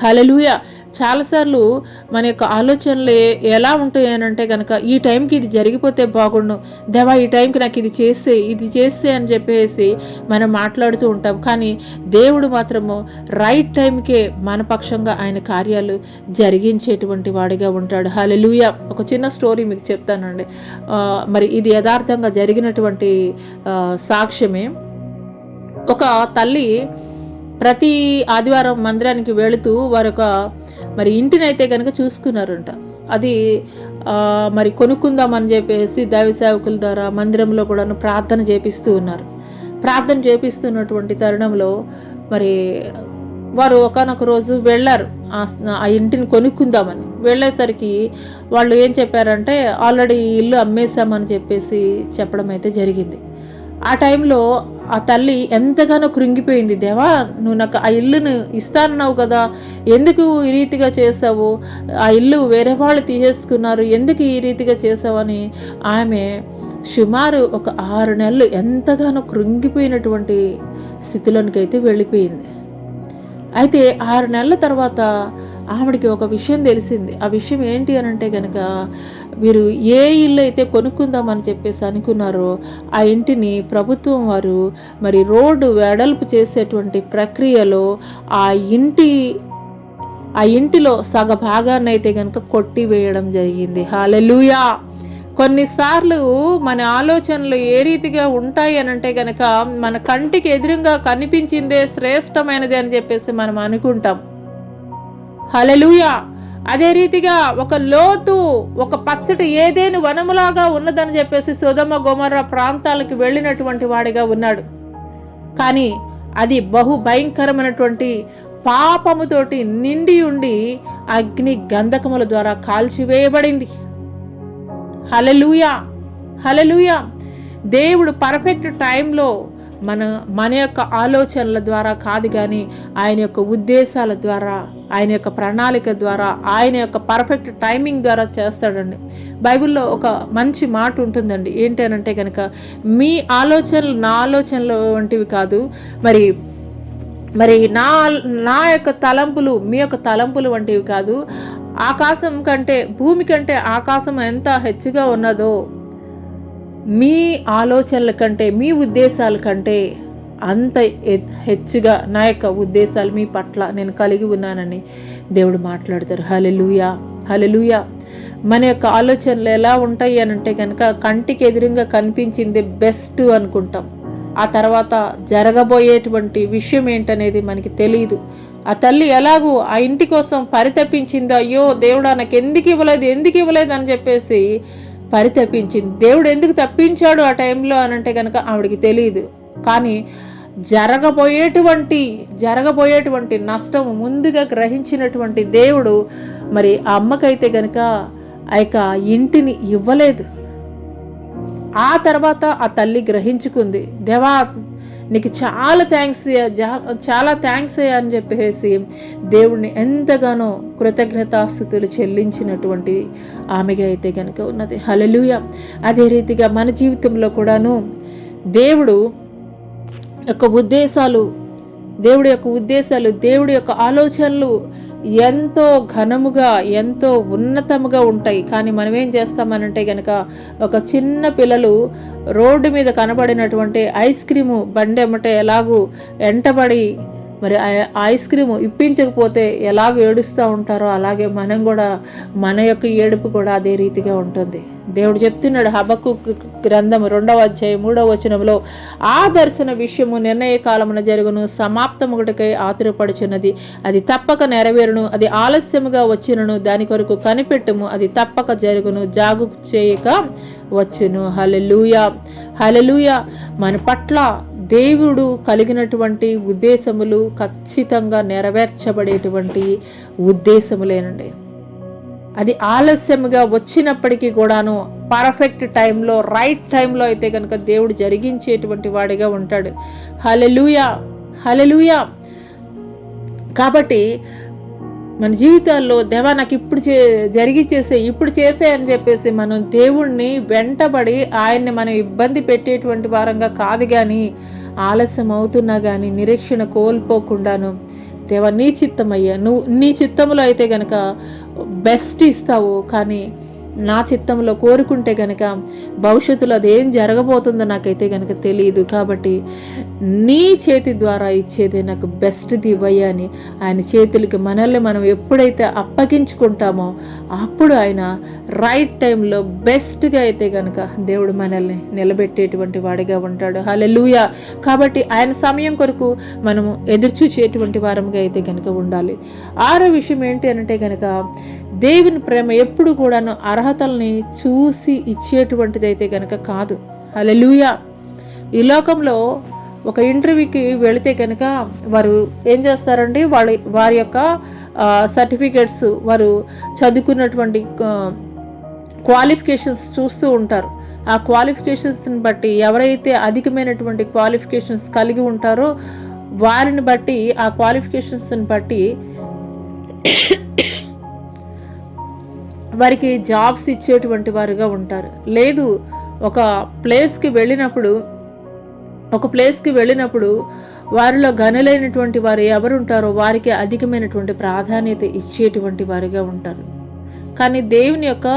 హల్లెలూయా. చాలాసార్లు మన యొక్క ఆలోచనలు ఎలా ఉంటాయి అని అంటే కనుక ఈ టైంకి ఇది జరిగిపోతే బాగుండు, దేవా ఈ టైంకి నాకు ఇది చేస్తే అని చెప్పేసి మనం మాట్లాడుతూ ఉంటాం. కానీ దేవుడు మాత్రము రైట్ టైంకే మన పక్షంగా ఆయన కార్యాలు జరిగించేటువంటి వాడిగా ఉంటాడు. హల్లెలూయా. ఒక చిన్న స్టోరీ మీకు చెప్తానండి. మరి ఇది యథార్థంగా జరిగినటువంటి సాక్ష్యమే. ఒక తల్లి ప్రతి ఆదివారం మందిరానికి వెళుతూ వారొక మరి ఇంటినైతే కనుక చూసుకున్నారంట. అది మరి కొనుక్కుందామని చెప్పేసి దైవ సేవకుల ద్వారా మందిరంలో కూడా ప్రార్థన చేపిస్తూ ఉన్నారు. ప్రార్థన చేపిస్తున్నటువంటి తరుణంలో మరి వారు ఒకనొక రోజు వెళ్ళారు ఆ ఇంటిని కొనుక్కుందామని. వెళ్ళేసరికి వాళ్ళు ఏం చెప్పారంటే ఆల్రెడీ ఇల్లు అమ్మేశామని చెప్పేసి చెప్పడం అయితే జరిగింది. ఆ టైంలో ఆ తల్లి ఎంతగానో కృంగిపోయింది. దేవా నువ్వు నాకు ఆ ఇల్లును ఇస్తానన్నావు కదా, ఎందుకు ఈ రీతిగా చేసావు, ఆ ఇల్లు వేరే వాళ్ళు తీసేసుకున్నారు, ఎందుకు ఈ రీతిగా చేసావని ఆమె సుమారు ఒక 6 నెలలు ఎంతగానో కృంగిపోయినటువంటి స్థితిలోనికి అయితే వెళ్ళిపోయింది. అయితే 6 నెలల తర్వాత ఆవిడికి ఒక విషయం తెలిసింది. ఆ విషయం ఏంటి అని అంటే కనుక వీరు ఏ ఇల్లు అయితే కొనుక్కుందామని చెప్పేసి అనుకున్నారో ఆ ఇంటిని ప్రభుత్వం వారు మరి రోడ్డు వెడల్పు చేసేటువంటి ప్రక్రియలో ఆ ఇంటిలో సగ భాగాన్ని అయితే కనుక కొట్టివేయడం జరిగింది. హల్లెలూయా. కొన్నిసార్లు మన ఆలోచనలు ఏ రీతిగా ఉంటాయి అని అంటే కనుక మన కంటికి ఎదురుగా కనిపించిందే శ్రేష్టమైనది అని చెప్పేసి మనం అనుకుంటాం. హల్లెలూయా. అదే రీతిగా ఒక లోతు ఒక పచ్చటి ఏదేను వనములాగా ఉన్నదని చెప్పేసి సొదొమ గొమొర్రా ప్రాంతాలకు వెళ్ళినటువంటి వాడిగా ఉన్నాడు. కానీ అది బహు భయంకరమైనటువంటి పాపముతోటి నిండి ఉండి అగ్ని గంధకముల ద్వారా కాల్చివేయబడింది. హల్లెలూయా, హల్లెలూయా. దేవుడు పర్ఫెక్ట్ టైంలో మన యొక్క ఆలోచనల ద్వారా కాదు కానీ ఆయన యొక్క ఉద్దేశాల ద్వారా ఆయన యొక్క ప్రణాళిక ద్వారా, ఆయన యొక్క పర్ఫెక్ట్ టైమింగ్ ద్వారా చేస్తాడండి. బైబిల్లో ఒక మంచి మాట ఉంటుందండి, ఏంటనంటే కనుక మీ ఆలోచనలు నా ఆలోచనలు వంటివి కాదు, మరి నా యొక్క తలంపులు మీ యొక్క తలంపులు వంటివి కాదు. ఆకాశం కంటే, భూమి కంటే ఆకాశం ఎంత హెచ్చుగా ఉన్నదో మీ ఆలోచనల కంటే, మీ ఉద్దేశాల కంటే అంత హెచ్చుగా నా యొక్క ఉద్దేశాలు మీ పట్ల నేను కలిగి ఉన్నానని దేవుడు మాట్లాడతారు. హల్లెలూయా, హల్లెలూయా. మన యొక్క ఆలోచనలు ఎలా ఉంటాయి అని అంటే కనుక కంటికి ఎదురుగా కనిపించింది బెస్ట్ అనుకుంటాం. ఆ తర్వాత జరగబోయేటువంటి విషయం ఏంటనేది మనకి తెలియదు. ఆ తల్లి ఎలాగూ ఆ ఇంటి కోసం పరితపించిందో, అయ్యో దేవుడా నాకు ఎందుకు ఇవ్వలేదు అని చెప్పేసి పరితపించింది. దేవుడు ఎందుకు తప్పించాడు ఆ టైంలో అని అంటే కనుక ఆవిడికి తెలియదు. కానీ జరగబోయేటువంటి నష్టం ముందుగా గ్రహించినటువంటి దేవుడు మరి ఆ అమ్మకైతే కనుక ఆ యొక్క ఇంటిని ఇవ్వలేదు. ఆ తర్వాత ఆ తల్లి గ్రహించుకుంది, దేవా నీకు చాలా థ్యాంక్స్ అయ్యా అని చెప్పేసి దేవుడిని ఎంతగానో కృతజ్ఞతాస్తుతులు చెల్లించినటువంటి ఆమెగా అయితే కనుక ఉన్నది. హల్లెలూయా. అదే రీతిగా మన జీవితంలో కూడాను దేవుడి యొక్క ఉద్దేశాలు, దేవుడి యొక్క ఆలోచనలు ఎంతో ఘనముగా, ఎంతో ఉన్నతముగా ఉంటాయి. కానీ మనం ఏం చేస్తామనంటే కనుక ఒక చిన్న పిల్లలు రోడ్డు మీద కనబడినటువంటి ఐస్ క్రీము బండి ఎమ్మటే ఎలాగూ ఎంటబడి మరి ఐస్ క్రీము ఇప్పించకపోతే ఎలాగో ఏడుస్తూ ఉంటారో అలాగే మనం కూడా, మన యొక్క ఏడుపు కూడా అదే రీతిగా ఉంటుంది. దేవుడు చెప్తున్నాడు హబక్కూకు గ్రంథము 2వ అధ్యాయం 3వ వచనంలో, ఆ దర్శన విషయము నిర్ణయ కాలమున జరుగును, సమాప్తముగుటకై ఆతురపడుచున్నది, అది తప్పక నెరవేరును, అది ఆలస్యముగా వచ్చినను దాని కొరకు కనిపెట్టుము, అది తప్పక జరుగును, జాగు చేయక వచ్చును. హల్లెలూయా, హల్లెలూయా. మన పట్ల దేవుడు కలిగినటువంటి ఉద్దేశములు ఖచ్చితంగా నెరవేర్చబడేటువంటి ఉద్దేశములేనండి. అది ఆలస్యముగా వచ్చినప్పటికీ కూడాను పర్ఫెక్ట్ టైంలో, రైట్ టైంలో అయితే కనుక దేవుడు జరిగించేటువంటి వాడిగా ఉంటాడు. హల్లెలూయా, హల్లెలూయా. కాబట్టి మన జీవితాల్లో దేవా నాకు ఇప్పుడు ఇప్పుడు చేసే అని చెప్పేసి మనం దేవుణ్ణి వెంటబడి ఆయన్ని మనం ఇబ్బంది పెట్టేటువంటి వారంగా కాదు, కానీ ఆలస్యం అవుతున్నా కానీ నిరీక్షణ కోల్పోకుండాను, దేవా నీ చిత్తమయ్యా, నువ్వు నీ చిత్తంలో అయితే కనుక బెస్ట్ ఇస్తావు, కానీ నా చిత్తంలో కోరుకుంటే కనుక భవిష్యత్తులో అదేం జరగబోతుందో నాకైతే కనుక తెలియదు. కాబట్టి నీ చేతి ద్వారా ఇచ్చేదే నాకు బెస్ట్ది ఇవ్వయ్యా అని ఆయన చేతులకి మనల్ని మనం ఎప్పుడైతే అప్పగించుకుంటామో అప్పుడు ఆయన రైట్ టైంలో బెస్ట్గా అయితే కనుక దేవుడు మనల్ని నిలబెట్టేటువంటి వాడిగా ఉంటాడు. హల్లెలూయా. కాబట్టి ఆయన సమయం కొరకు మనము ఎదురుచూచేటువంటి వారంగా అయితే కనుక ఉండాలి. 6వ విషయం ఏంటి అంటే కనుక దేవుని ప్రేమ ఎప్పుడు కూడాను అర్హతల్ని చూసి ఇచ్చేటువంటిదైతే కనుక కాదు. హల్లెలూయా. ఈ లోకంలో ఒక ఇంటర్వ్యూకి వెళితే కనుక వారు ఏం చేస్తారండి, వారి యొక్క సర్టిఫికేట్స్, వారు చదువుకున్నటువంటి క్వాలిఫికేషన్స్ చూస్తూ ఉంటారు. ఆ క్వాలిఫికేషన్స్ని బట్టి ఎవరైతే అధికమైనటువంటి క్వాలిఫికేషన్స్ కలిగి ఉంటారో వారిని బట్టి, ఆ క్వాలిఫికేషన్స్ని బట్టి వారికి జాబ్స్ ఇచ్చేటువంటి వారుగా ఉంటారు. లేదు, ఒక ప్లేస్కి వెళ్ళినప్పుడు వారిలో గనులైనటువంటి వారు ఎవరు ఉంటారో వారికి అధికమైనటువంటి ప్రాధాన్యత ఇచ్చేటువంటి వారుగా ఉంటారు. కానీ దేవుని యొక్క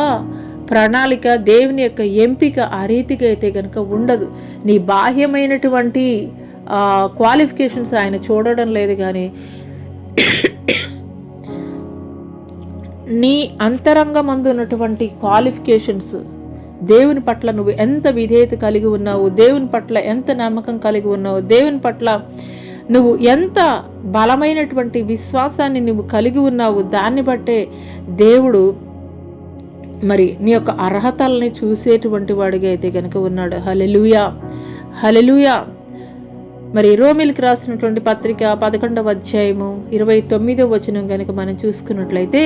ప్రణాళిక, దేవుని యొక్క ఎంపిక ఆ రీతిగా అయితే కనుక ఉండదు. నీ బాహ్యమైనటువంటి క్వాలిఫికేషన్స్ ఆయన చూడడం లేదు, కానీ నీ అంతరంగమందు ఉన్నటువంటి క్వాలిఫికేషన్స్, దేవుని పట్ల నువ్వు ఎంత విధేయత కలిగి ఉన్నావు, దేవుని పట్ల ఎంత నమ్మకం కలిగి ఉన్నావు, దేవుని పట్ల నువ్వు ఎంత బలమైనటువంటి విశ్వాసాన్ని నువ్వు కలిగి ఉన్నావు, దాన్ని బట్టే దేవుడు మరి నీ యొక్క అర్హతల్ని చూసేటువంటి వాడిగా అయితే కనుక ఉన్నాడు. హల్లెలూయా, హల్లెలూయా. మరి రోమీలకు రాసినటువంటి పత్రిక 11వ అధ్యాయము 29వ వచనం కనుక మనం చూసుకున్నట్లయితే,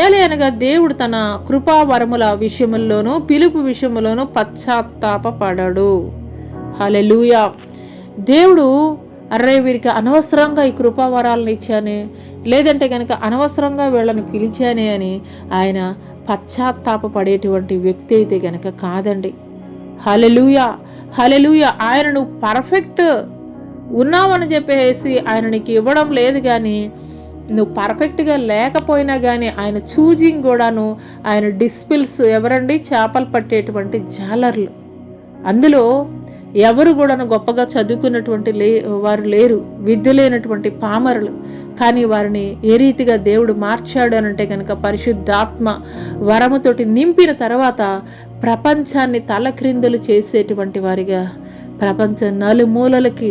ఏలయనగా దేవుడు తన కృపావరముల విషయముల్లోనూ పిలుపు విషయములోనూ పశ్చాత్తాపపడడు. హల్లెలూయా. దేవుడు అర్రే వీరికి అనవసరంగా ఈ కృపావరాలను ఇచ్చానే, లేదంటే కనుక అనవసరంగా వీళ్ళని పిలిచానే అని ఆయన పశ్చాత్తాపపడేటువంటి వ్యక్తి అయితే గనక కాదండి. హల్లెలూయా, హల్లెలూయా. ఆయన నువ్వు పర్ఫెక్ట్ ఉన్నావని చెప్పేసి ఆయన నీకు ఇవ్వడం లేదు, కానీ నువ్వు పర్ఫెక్ట్గా లేకపోయినా కానీ ఆయన చూజింగ్ కూడాను, ఆయన డిస్పిల్స్ ఎవరండి? చేపలు పట్టేటువంటి జాలర్లు. అందులో ఎవరు కూడాను గొప్పగా చదువుకున్నటువంటి వారు లేరు, విద్య లేనటువంటి పామరులు. కానీ వారిని ఏ రీతిగా దేవుడు మార్చాడు అనంటే కనుక పరిశుద్ధాత్మ వరముతోటి నింపిన తర్వాత ప్రపంచాన్ని తలక్రిందులు చేసేటువంటి వారిగా, ప్రపంచ నలుమూలలకి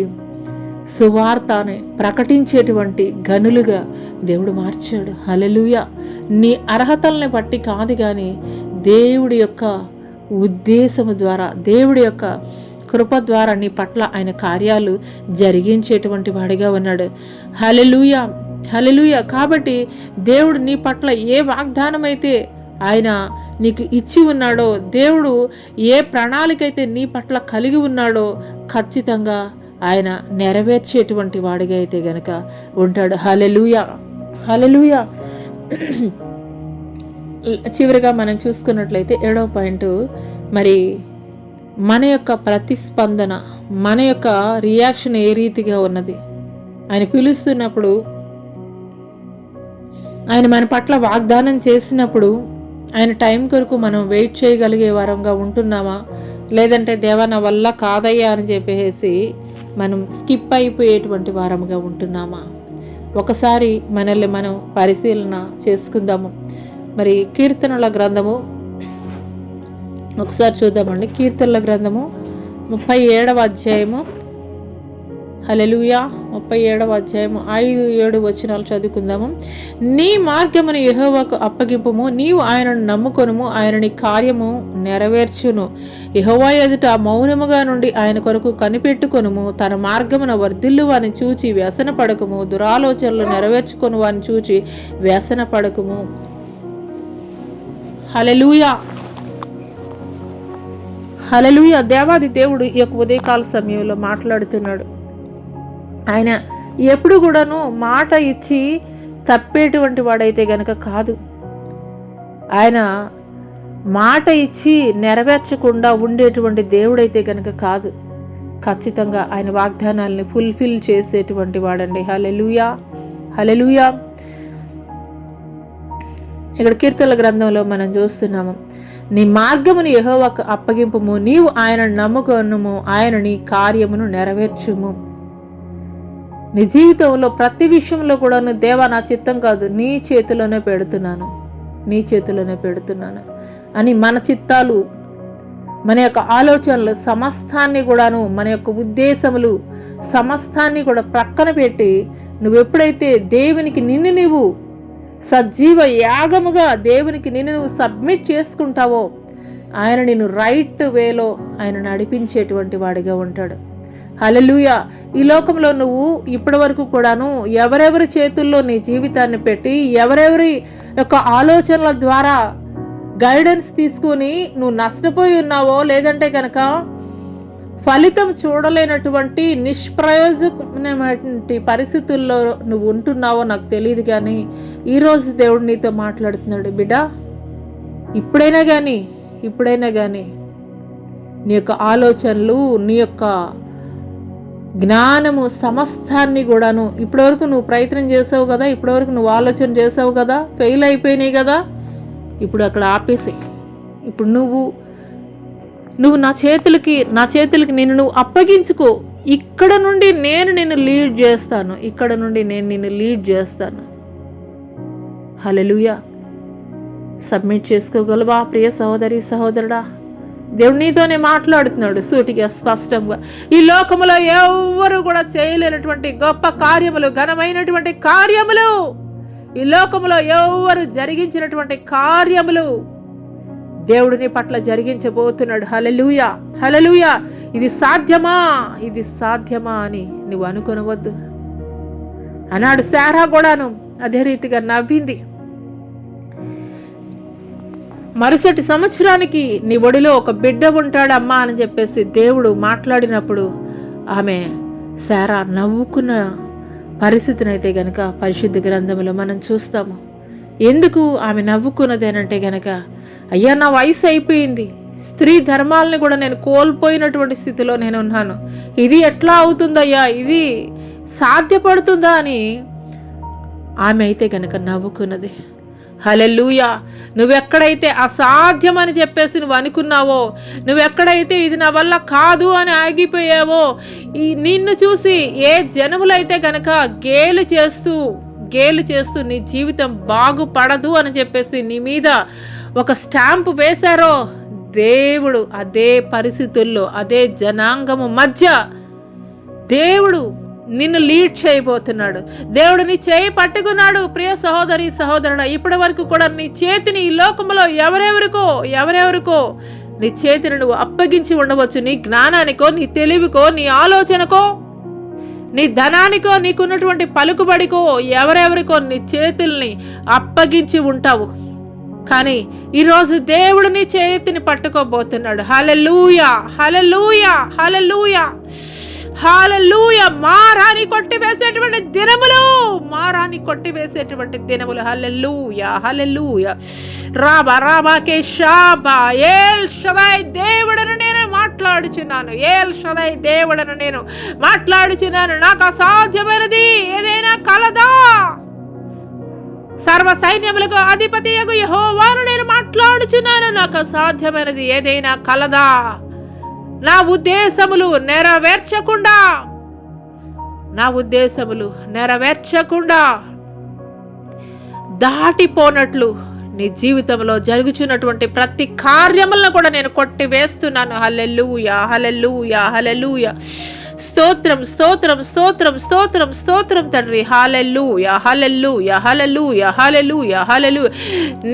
సువార్తని ప్రకటించేటువంటి గనులుగా దేవుడు మార్చాడు. హల్లెలూయా. నీ అర్హతల్ని బట్టి కాదు, కానీ దేవుడి యొక్క ఉద్దేశము ద్వారా, దేవుడి యొక్క కృప ద్వారా నీ పట్ల ఆయన కార్యాలు జరిగించేటువంటి వాడిగా ఉన్నాడు. హల్లెలూయా, హల్లెలూయా. కాబట్టి దేవుడు నీ పట్ల ఏ వాగ్దానం అయితే ఆయన నీకు ఇచ్చి ఉన్నాడో, దేవుడు ఏ ప్రణాళిక అయితే నీ పట్ల కలిగి ఉన్నాడో ఖచ్చితంగా ఆయన నెరవేర్చేటువంటి వాడిగా అయితే గనక ఉంటాడు. హల్లెలూయా, హల్లెలూయా. చివరిగా మనం చూసుకున్నట్లయితే 7వ పాయింట్, మరి మన యొక్క ప్రతిస్పందన, మన యొక్క రియాక్షన్ ఏ రీతిగా ఉన్నది? ఆయన పిలుస్తున్నప్పుడు, ఆయన మన పట్ల వాగ్దానం చేసినప్పుడు ఆయన టైం కొరకు మనం వెయిట్ చేయగలిగే వారంగా ఉంటున్నామా, లేదంటే దేవా నా వల్ల కాదయ్యా అని చెప్పేసి మనం స్కిప్ అయిపోయేటువంటి వారముగా ఉంటున్నామా? ఒకసారి మనల్ని మనం పరిశీలన చేసుకుందాము. మరి కీర్తనల గ్రంథము ఒకసారి చూద్దామండి. కీర్తనల గ్రంథము 37వ అధ్యాయము. హల్లెలూయా. 37వ అధ్యాయము 5-7 వచనాలు చదువుకుందాము. నీ మార్గమును యెహోవాకు అప్పగింపుము, నీవు ఆయనను నమ్ముకొనుము, ఆయన నీ కార్యము నెరవేర్చును. యెహోవా ఎదుట మౌనముగా నుండి ఆయన కొరకు కనిపెట్టుకొనుము. తన మార్గమున వర్ధిల్లు వాని చూచి వ్యసన పడకము, దురాలోచనలు నెరవేర్చుకొని వాని చూచి వ్యసన పడకము. హల్లెలూయా, హల్లెలూయా. దేవాది దేవుడు ఈ యొక్క ఉదయకాల సమయంలో మాట్లాడుతున్నాడు. ఆయన ఎప్పుడు కూడాను మాట ఇచ్చి తప్పేటువంటి వాడైతే గనక కాదు. ఆయన మాట ఇచ్చి నెరవేర్చకుండా ఉండేటువంటి దేవుడైతే గనక కాదు. ఖచ్చితంగా ఆయన వాగ్దానాల్ని ఫుల్ఫిల్ చేసేటువంటి వాడండి. హల్లెలూయా, హల్లెలూయా. ఇక్కడ కీర్తనల గ్రంథంలో మనం చూస్తున్నాము, నీ మార్గమును యెహోవాకు అప్పగింపుము, నీవు ఆయన నమ్ముకొనుము, ఆయన నీ కార్యమును నెరవేర్చుము. నీ జీవితంలో ప్రతి విషయంలో కూడా దేవా నా చిత్తం కాదు, నీ చేతిలోనే పెడుతున్నాను, నీ చేతిలోనే పెడుతున్నాను అని మన చిత్తాలు, మన యొక్క ఆలోచనలు సమస్తాన్ని కూడాను, మన యొక్క ఉద్దేశములు సమస్తాన్ని కూడా ప్రక్కన పెట్టి నువ్వెప్పుడైతే దేవునికి నిన్ను నీవు సజీవ యాగముగా దేవునికి నిన్ను నువ్వు సబ్మిట్ చేసుకుంటావో ఆయన నిన్ను రైట్ వేలో ఆయన నడిపించేటువంటి వాడిగా ఉంటాడు. హల్లెలూయా. ఈ లోకంలో నువ్వు ఇప్పటి వరకు కూడాను ఎవరెవరి చేతుల్లో నీ జీవితాన్ని పెట్టి, ఎవరెవరి యొక్క ఆలోచనల ద్వారా గైడెన్స్ తీసుకుని నువ్వు నష్టపోయి ఉన్నావో, లేదంటే కనుక ఫలితం చూడలేనటువంటి నిష్ప్రయోజకమైనటువంటి పరిస్థితుల్లో నువ్వు ఉంటున్నావో నాకు తెలియదు, కానీ ఈరోజు దేవుడు నీతో మాట్లాడుతున్నాడు. బిడ్డ, ఇప్పుడైనా కానీ నీ యొక్క ఆలోచనలు, నీ యొక్క జ్ఞానము సమస్తాన్ని కూడాను, ఇప్పటివరకు నువ్వు ప్రయత్నం చేసావు కదా, ఇప్పటివరకు నువ్వు ఆలోచన చేసావు కదా, ఫెయిల్ అయిపోయినాయి కదా, ఇప్పుడు అక్కడ ఆపేసాయి. ఇప్పుడు నువ్వు నా చేతులకి నిన్ను అప్పగించుకో. ఇక్కడ నుండి నేను నిన్ను లీడ్ చేస్తాను, ఇక్కడ నుండి నేను నిన్ను లీడ్ చేస్తాను. హల్లెలూయా. సబ్మిట్ చేసుకోగలవా ప్రియ సహోదరి సహోదరుడా? దేవుడు నీతోనే మాట్లాడుతున్నాడు సూటిగా, స్పష్టంగా. ఈ లోకములో ఎవరు కూడా చేయలేనటువంటి గొప్ప కార్యములు, ఘనమైనటువంటి కార్యములు, ఈ లోకములో ఎవరు జరిగించినటువంటి కార్యములు దేవుడు నీ పట్ల జరిగించబోతున్నాడు. హల్లెలూయా, హల్లెలూయా. ఇది సాధ్యమా అని నువ్వు అనుకొనవద్దు. అన్నాడు శారా కూడాను అదే రీతిగా నవ్వింది. మరుసటి సంవత్సరానికి నీ ఒడిలో ఒక బిడ్డ ఉంటాడమ్మా అని చెప్పేసి దేవుడు మాట్లాడినప్పుడు ఆమె శారా నవ్వుకున్న పరిస్థితిని అయితే గనక పరిశుద్ధ గ్రంథంలో మనం చూస్తాము. ఎందుకు ఆమె నవ్వుకున్నది అనంటే గనక, అయ్యా నా వయసు అయిపోయింది, స్త్రీ ధర్మాలని కూడా నేను కోల్పోయినటువంటి స్థితిలో నేను ఉన్నాను, ఇది ఎట్లా అవుతుందయ్యా, ఇది సాధ్యపడుతుందా అని ఆమె అయితే గనక నవ్వుకున్నది. హల్లెలూయా. నువ్వెక్కడైతే అసాధ్యమని చెప్పేసి నువ్వు అనుకున్నావో, నువ్వెక్కడైతే ఇది నా వల్ల కాదు అని ఆగిపోయావో, నిన్ను చూసి ఏ జనములైతే గనక గేలు చేస్తూ నీ జీవితం బాగుపడదు అని చెప్పేసి నీ మీద ఒక స్టాంపు వేశారో, దేవుడు అదే పరిస్థితుల్లో, అదే జనాంగము మధ్య దేవుడు నిన్ను లీడ్ చేయబోతున్నాడు. దేవుడు నీ చేయి పట్టుకున్నాడు. ప్రియ సహోదరి సహోదరుడా, ఇప్పటి వరకు కూడా నీ చేతిని ఈ లోకంలో ఎవరెవరికో నీ చేతిని నువ్వు అప్పగించి ఉండవచ్చు. నీ జ్ఞానానికో, నీ తెలివికో, నీ ఆలోచనకో, నీ ధనానికో, నీకున్నటువంటి పలుకుబడికో, ఎవరెవరికో నీ చేతుల్ని అప్పగించి ఉంటావు. కానీ ఈరోజు దేవుడు నీ చేతిని పట్టుకోబోతున్నాడు. హల్లెలూయా, హల్లెలూయా, హల్లెలూయా, హల్లెలూయా. మారాని కొట్టివేసేటువంటి దినములు. హల్లెలూయా, హల్లెలూయా. రాబాకే షాబా. ఏల్ షదై దేవుడను నేను మాట్లాడుచున్నాను. నాకు అసాధ్యమైనది ఏదైనా కలదా? సర్వ సైన్యములకు అధిపతియగు యెహోవాను నేను మాట్లాడుచున్నాను. నాకు అసాధ్యమైనది ఏదైనా కలదా? నా ఉద్దేశములు నెరవేర్చకుండా దాటిపోనట్లు నీ జీవితంలో జరుగుచున్నటువంటి ప్రతి కార్యములను కూడా నేను కొట్టివేస్తున్నాను. హల్లెలూయా, హల్లెలూయా, హల్లెలూయా. స్తోత్రం, స్తోత్రం, స్తోత్రం, స్తోత్రం, స్తోత్రం తండ్రి. హల్లెలూయా, హల్లెలూయా, హల్లెలూయా, హల్లెలూయా, హల్లెలూయా.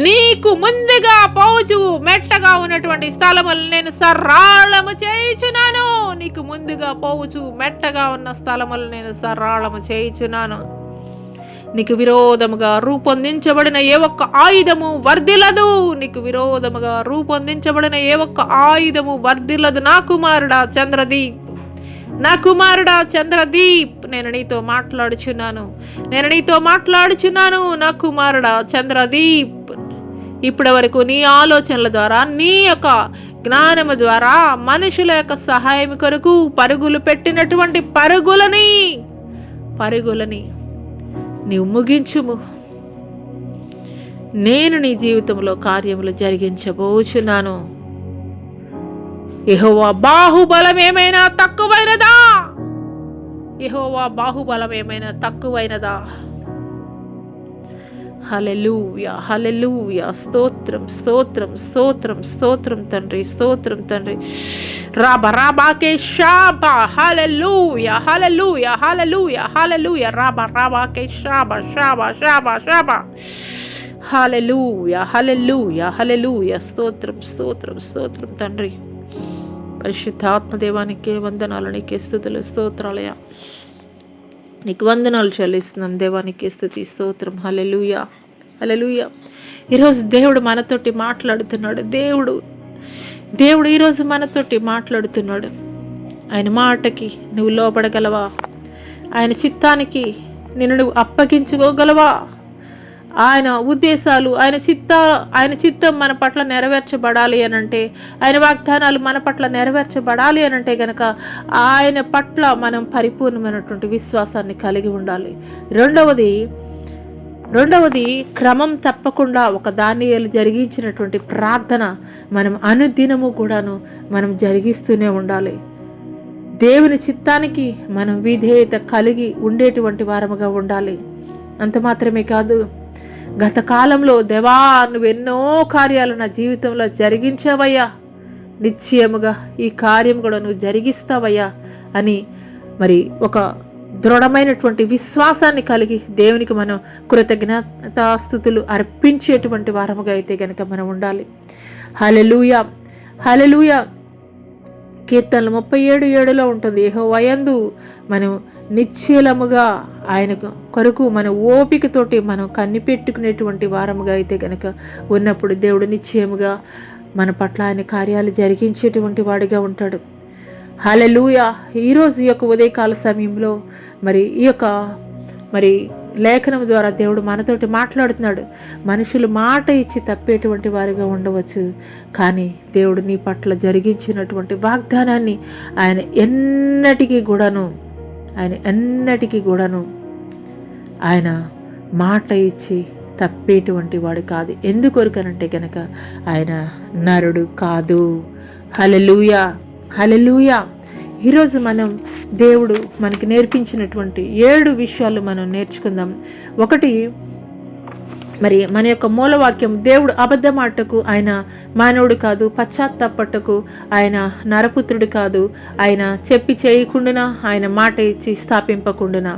నీకు ముందుగా పోచు మెట్టగా ఉన్నటువంటి స్థలములను నేను సరళము చేయుచున్నాను. నీకు ముందుగా పోవచ్చు మెట్టగా ఉన్న స్థలములను నేను సరళము చేయుచున్నాను. నీకు విరోధముగా రూపొందించబడిన ఏ ఒక్క ఆయుధము వర్ధిల్లదు. నా కుమారుడా చంద్రదీప్, నేను నీతో మాట్లాడుచున్నాను. నా కుమారుడా చంద్రదీప్. ఇప్పటి వరకు నీ ఆలోచనల ద్వారా, నీ యొక్క జ్ఞానము ద్వారా మనుషుల యొక్క సహాయం కొరకు పరుగులు పెట్టినటువంటి పరుగులని నీవు ముగించుము. నేను నీ జీవితంలో కార్యములు జరిగించబోచున్నాను. యెహోవా బాహుబలం ఏమైనా తక్కువైనదా? హల్లెలూయా, హల్లెలూయా. స్తోత్రం, స్తోత్రం, స్తోత్రం, స్తోత్రం తండ్రి, స్తోత్రం తండ్రి. రాబాకే షాబా. హల్లెలూయా, హల్లెలూయా, హల్లెలూయా, హల్లెలూయా. రాబాకే షాబా, షాబా, షాబా, షాబా. హల్లెలూయా, హల్లెలూయా, హల్లెలూయా. స్తోత్రం, స్తోత్రం, స్తోత్రం తండ్రి. పరిశుద్ధాత్మదేవానికి వందనాలు, నీకే స్తుతులు, స్తోత్రాలయ. నీకు వందనాలు చెల్లిస్తున్నాం దేవానికి స్తుతి, స్తోత్రం. హల్లెలూయా, హల్లెలూయా. ఈరోజు దేవుడు మనతోటి మాట్లాడుతున్నాడు. దేవుడు ఈరోజు మనతోటి మాట్లాడుతున్నాడు. ఆయన మాటకి నువ్వు లోపడగలవా? ఆయన చిత్తానికి నిన్ను నువ్వు అప్పగించుకోగలవా? ఆయన ఉద్దేశాలు, ఆయన చిత్తం మన పట్ల నెరవేర్చబడాలి అనంటే, ఆయన వాగ్దానాలు మన పట్ల నెరవేర్చబడాలి అనంటే గనక ఆయన పట్ల మనం పరిపూర్ణమైనటువంటి విశ్వాసాన్ని కలిగి ఉండాలి. రెండవది క్రమం తప్పకుండా ఒక దానియేలు జరిగించినటువంటి ప్రార్థన మనం అనుదినము కూడాను మనం జరిగిస్తూనే ఉండాలి. దేవుని చిత్తానికి మనం విధేయత కలిగి ఉండేటువంటి వారముగా ఉండాలి. అంత మాత్రమే కాదు, గత కాలంలో దేవా నువ్వెన్నో కార్యాలు నా జీవితంలో జరిగించావయ్యా, నిశ్చయముగా ఈ కార్యం కూడా నువ్వు జరిగిస్తావయ్యా అని మరి ఒక దృఢమైనటువంటి విశ్వాసాన్ని కలిగి దేవునికి మనం కృతజ్ఞతాస్తుతులు అర్పించేటువంటి వారముగా అయితే కనుక మనం ఉండాలి. హల్లెలూయా, హల్లెలూయా. కీర్తనలు 37:7 ఉంటుంది, యెహోవాయందు మనం నిశ్చలముగా ఆయన కొరకు మన ఓపికతోటి మనం కనిపెట్టుకునేటువంటి వారముగా అయితే కనుక ఉన్నప్పుడు దేవుడు నిశ్చయముగా మన పట్ల ఆయన కార్యాలు జరిగించేటువంటి వాడిగా ఉంటాడు. హల్లెలూయా. ఈరోజు ఈ యొక్క ఉదయకాల సమయంలో ఈ యొక్క లేఖనం ద్వారా దేవుడు మనతోటి మాట్లాడుతున్నాడు. మనుషులు మాట ఇచ్చి తప్పేటువంటి వారిగా ఉండవచ్చు, కానీ దేవుడు నీ పట్ల జరిగించినటువంటి వాగ్దానాన్ని ఆయన ఎన్నటికీ కూడాను ఆయన మాట ఇచ్చి తప్పేటువంటి వాడు కాదు. ఎందుకొరకనంటే కనుక ఆయన నరుడు కాదు. హల్లెలూయా, హల్లెలూయా. ఈరోజు దేవుడు మనకి నేర్పించినటువంటి 7 విషయాలు మనం నేర్చుకుందాం. ఒకటి, మన యొక్క మూలవాక్యం, దేవుడు అబద్ధమాటకు ఆయన మానవుడు కాదు, పశ్చాత్తాపట్టకు ఆయన నరపుత్రుడు కాదు, ఆయన చెప్పి చేయకుండానా, ఆయన మాట ఇచ్చి స్థాపింపకుండానా.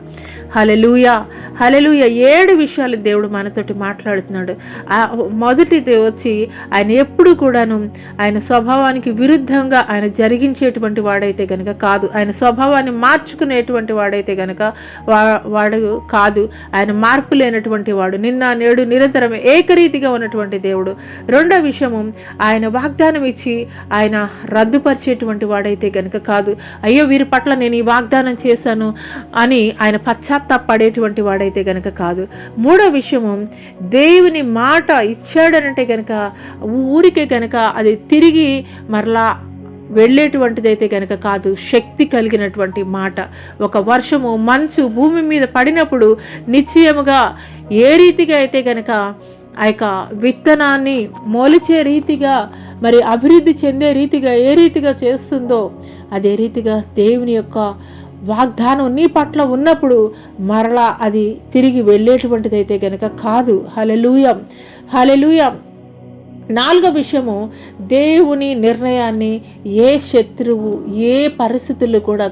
హల్లెలూయా, హల్లెలూయా. 7 విషయాలు దేవుడు మనతోటి మాట్లాడుతున్నాడు. మొదటిది వచ్చి, ఆయన ఎప్పుడు కూడాను ఆయన స్వభావానికి విరుద్ధంగా ఆయన జరిగించేటువంటి వాడైతే గనక కాదు, ఆయన స్వభావాన్ని మార్చుకునేటువంటి వాడైతే గనక వాడు కాదు. ఆయన మార్పు లేనటువంటి వాడు, నిన్న నేడు నిరంతరం ఏకరీతిగా ఉన్నటువంటి దేవుడు. రెండో విషయము, ఆయన వాగ్దానం ఇచ్చి ఆయన రద్దుపరిచేటువంటి వాడైతే గనక కాదు. అయ్యో వీరి పట్ల నేను ఈ వాగ్దానం చేశాను అని ఆయన పశ్చాత్తాపడేటువంటి వాడైతే గనక కాదు. మూడో విషయము, దేవుని మాట ఇచ్చాడనంటే గనక ఊరికే గనక అది తిరిగి మరలా వెళ్ళేటువంటిదైతే కనుక కాదు, శక్తి కలిగినటువంటి మాట. ఒక వర్షము మంచు భూమి మీద పడినప్పుడు నిశ్చయముగా ఏ రీతిగా అయితే కనుక ఆ యొక్క విత్తనాన్ని మొలిచే రీతిగా అభివృద్ధి చెందే రీతిగా ఏ రీతిగా చేస్తుందో, అదే రీతిగా దేవుని యొక్క వాగ్దానం నీ పట్ల ఉన్నప్పుడు మరలా అది తిరిగి వెళ్ళేటువంటిదైతే కనుక కాదు. హల్లెలూయా, హల్లెలూయా. నాలుగో విషయము, దేవుని నిర్ణయాన్ని ఏ శత్రువు ఏ పరిస్థితులు కూడా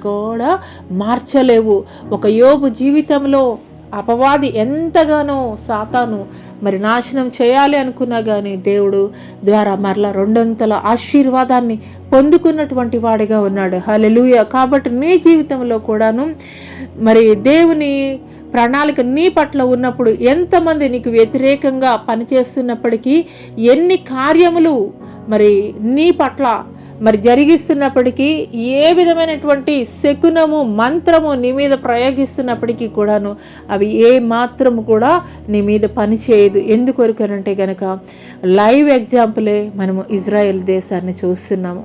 మార్చలేవు. ఒక యోబు జీవితంలో అపవాది ఎంతగానో సాతాను నాశనం చేయాలి అనుకున్నా కానీ దేవుడు ద్వారా మరలా 2 ఆశీర్వాదాన్ని పొందుకున్నటువంటి వాడిగా ఉన్నాడు. హల్లెలూయా. కాబట్టి నీ జీవితంలో కూడాను దేవుని ప్రణాళిక నీ పట్ల ఉన్నప్పుడు, ఎంతమంది నీకు వ్యతిరేకంగా పనిచేస్తున్నప్పటికీ, ఎన్ని కార్యములు నీ పట్ల జరిగిస్తున్నప్పటికీ, ఏ విధమైనటువంటి శకునము మంత్రము నీ మీద ప్రయోగిస్తున్నప్పటికీ కూడాను అవి ఏ మాత్రము కూడా నీ మీద పనిచేయదు. ఎందుకొరకనంటే గనక లైవ్ ఎగ్జాంపులే మనము ఇజ్రాయెల్ దేశాన్ని చూస్తున్నాము.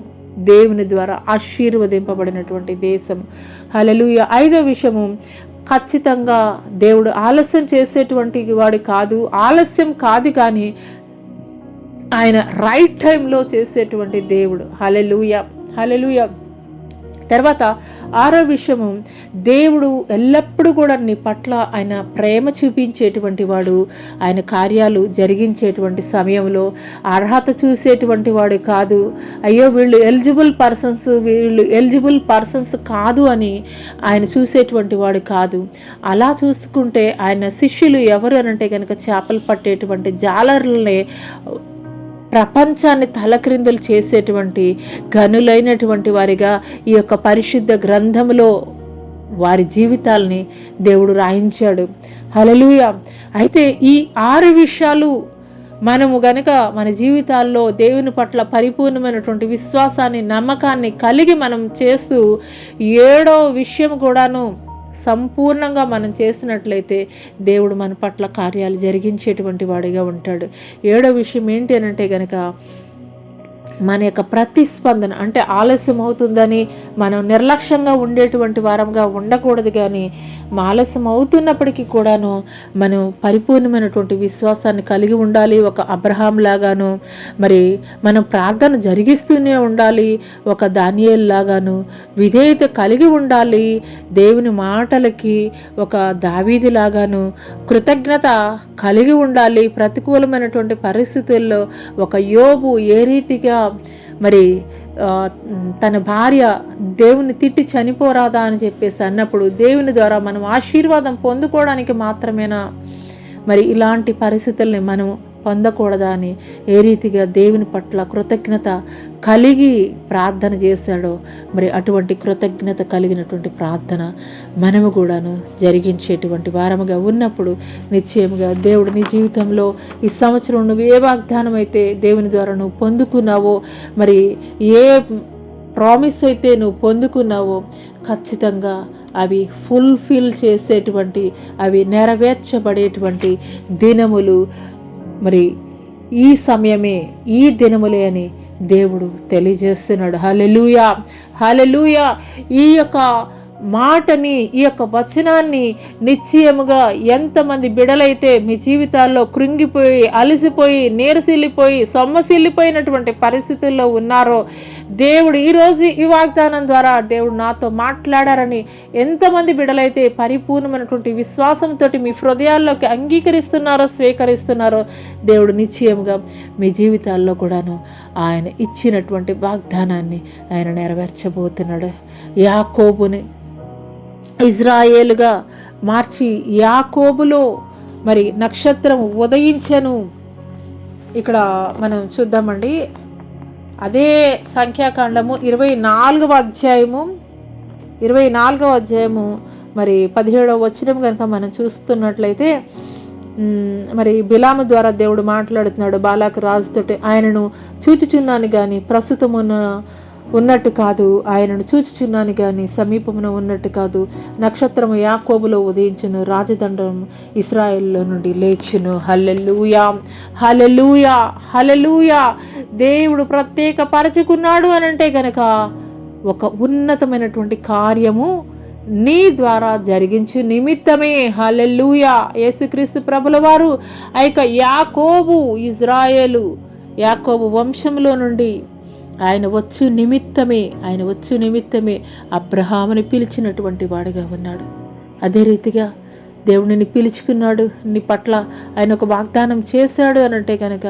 దేవుని ద్వారా ఆశీర్వదింపబడినటువంటి దేశం. హల్లెలూయా. 5వ విషయము, ఖచ్చితంగా దేవుడు ఆలస్యం చేసేటువంటి వాడు కాదు, ఆలస్యం కాదు కానీ ఆయన రైట్ టైంలో చేసేటువంటి దేవుడు. హల్లెలూయా, హల్లెలూయా. తర్వాత 6వ విషయము, దేవుడు ఎల్లప్పుడూ కూడా నీ పట్ల ఆయన ప్రేమ చూపించేటువంటి వాడు. ఆయన కార్యాలు జరిగించేటువంటి సమయంలో అర్హత చూసేటువంటి వాడు కాదు. అయ్యో వీళ్ళు ఎలిజిబుల్ పర్సన్స్ కాదు అని ఆయన చూసేటువంటి వాడు కాదు. అలా చూసుకుంటే ఆయన శిష్యులు ఎవరు అనంటే కనుక చేపలు పట్టేటువంటి జాలర్లనే ప్రపంచాన్ని తలక్రిందులు చేసేటువంటి గనులైనటువంటి వారిగా ఈ యొక్క పరిశుద్ధ గ్రంథంలో వారి జీవితాలని దేవుడు రాయించాడు. హల్లెలూయా. అయితే ఈ 6 విషయాలు మనము గనక మన జీవితాల్లో దేవుని పట్ల పరిపూర్ణమైనటువంటి విశ్వాసాన్ని, నమ్మకాన్ని కలిగి మనం చేస్తూ 7వ విషయం కూడాను సంపూర్ణంగా మనం చేసినట్లయితే దేవుడు మన పట్ల కార్యాలు జరిగించేటువంటి వాడిగా ఉంటాడు. 7వ విషయం ఏంటి అనంటే గనక మన యొక్క ప్రతిస్పందన, అంటే ఆలస్యం అవుతుందని మనం నిర్లక్ష్యంగా ఉండేటువంటి వారంగా ఉండకూడదు, కానీ ఆలస్యం అవుతున్నప్పటికీ కూడాను మనం పరిపూర్ణమైనటువంటి విశ్వాసాన్ని కలిగి ఉండాలి. ఒక అబ్రహాం లాగాను మనం ప్రార్థన జరిగిస్తూనే ఉండాలి. ఒక దానియేలు లాగాను విధేయత కలిగి ఉండాలి. దేవుని మాటలకి ఒక దావీదు లాగాను కృతజ్ఞత కలిగి ఉండాలి. ప్రతికూలమైనటువంటి పరిస్థితుల్లో ఒక యోబు ఏ రీతిగా తన భార్య దేవుని తిట్టి చనిపోరాదా అని చెప్పేసి అన్నప్పుడు దేవుని ద్వారా మనం ఆశీర్వాదం పొందుకోవడానికి మాత్రమేనా ఇలాంటి పరిస్థితుల్ని మనం పొందకూడదా అని ఏ రీతిగా దేవుని పట్ల కృతజ్ఞత కలిగి ప్రార్థన చేశాడో అటువంటి కృతజ్ఞత కలిగినటువంటి ప్రార్థన మనము కూడాను జరిగించేటువంటి వారముగా ఉన్నప్పుడు నిశ్చయముగా దేవుడు నీ జీవితంలో ఈ సంవత్సరం నువ్వు ఏ వాగ్దానం అయితే దేవుని ద్వారా నువ్వు పొందుకున్నావో ఏ ప్రామిస్ అయితే నువ్వు పొందుకున్నావో ఖచ్చితంగా అవి ఫుల్ఫిల్ చేసేటువంటి, అవి నెరవేర్చబడేటువంటి దినములు మరి ఈ సమయమే, ఈ దినములే అని దేవుడు తెలియజేస్తున్నాడు. హల్లెలూయా, హల్లెలూయా. ఈ యొక్క మాటని, ఈ యొక్క వచనాన్ని నిశ్చయముగా ఎంతమంది బిడలైతే మీ జీవితాల్లో కృంగిపోయి, అలసిపోయి, నీరసిల్లిపోయి, సొమ్మసిల్లిపోయినటువంటి పరిస్థితుల్లో ఉన్నారో, దేవుడు ఈరోజు ఈ వాగ్దానం ద్వారా దేవుడు నాతో మాట్లాడారని ఎంతమంది బిడలైతే పరిపూర్ణమైనటువంటి విశ్వాసంతో మీ హృదయాల్లోకి అంగీకరిస్తున్నారో, స్వీకరిస్తున్నారో, దేవుడు నిశ్చయముగా మీ జీవితాల్లో కూడాను ఆయన ఇచ్చినటువంటి వాగ్దానాన్ని ఆయన నెరవేర్చబోతున్నాడు. యాకోబుని ఇజ్రాయేలుగా మార్చి యాకోబులో మరి నక్షత్రం ఉదయించెను. ఇక్కడ మనం చూద్దామండి, అదే సంఖ్యాకాండము 24వ అధ్యాయము మరి 17వ వచనం కనుక మనం చూస్తున్నట్లయితే, మరి బిలాము ద్వారా దేవుడు మాట్లాడుతున్నాడు బాలాకు రాజుతోటి. ఆయనను చూచుచున్నాను కానీ ప్రస్తుతమున ఉన్నట్టు కాదు, ఆయనను చూచుచున్నాను కానీ సమీపమున ఉన్నట్టు కాదు. నక్షత్రము యాకోబులో ఉదయించును, రాజదండం ఇశ్రాయేలులో నుండి లేచును. హల్లెలూయా, హల్లెలూయా, హల్లెలూయా. దేవుడు ప్రత్యేకపరచుకున్నాడు అని అంటే గనక ఒక ఉన్నతమైనటువంటి కార్యము నీ ద్వారా జరిగించు నిమిత్తమే. హల్లెలూయా. యేసుక్రీస్తు ప్రభుల వారు ఆ యొక్క యాకోబు వంశంలో నుండి ఆయన వచ్చు నిమిత్తమే అబ్రహాముని పిలిచినటువంటి వాడుగా ఉన్నాడు. అదే రీతిగా దేవుడిని పిలుచుకున్నాడు. నీ పట్ల ఆయన ఒక వాగ్దానం చేశాడు అని అంటే కనుక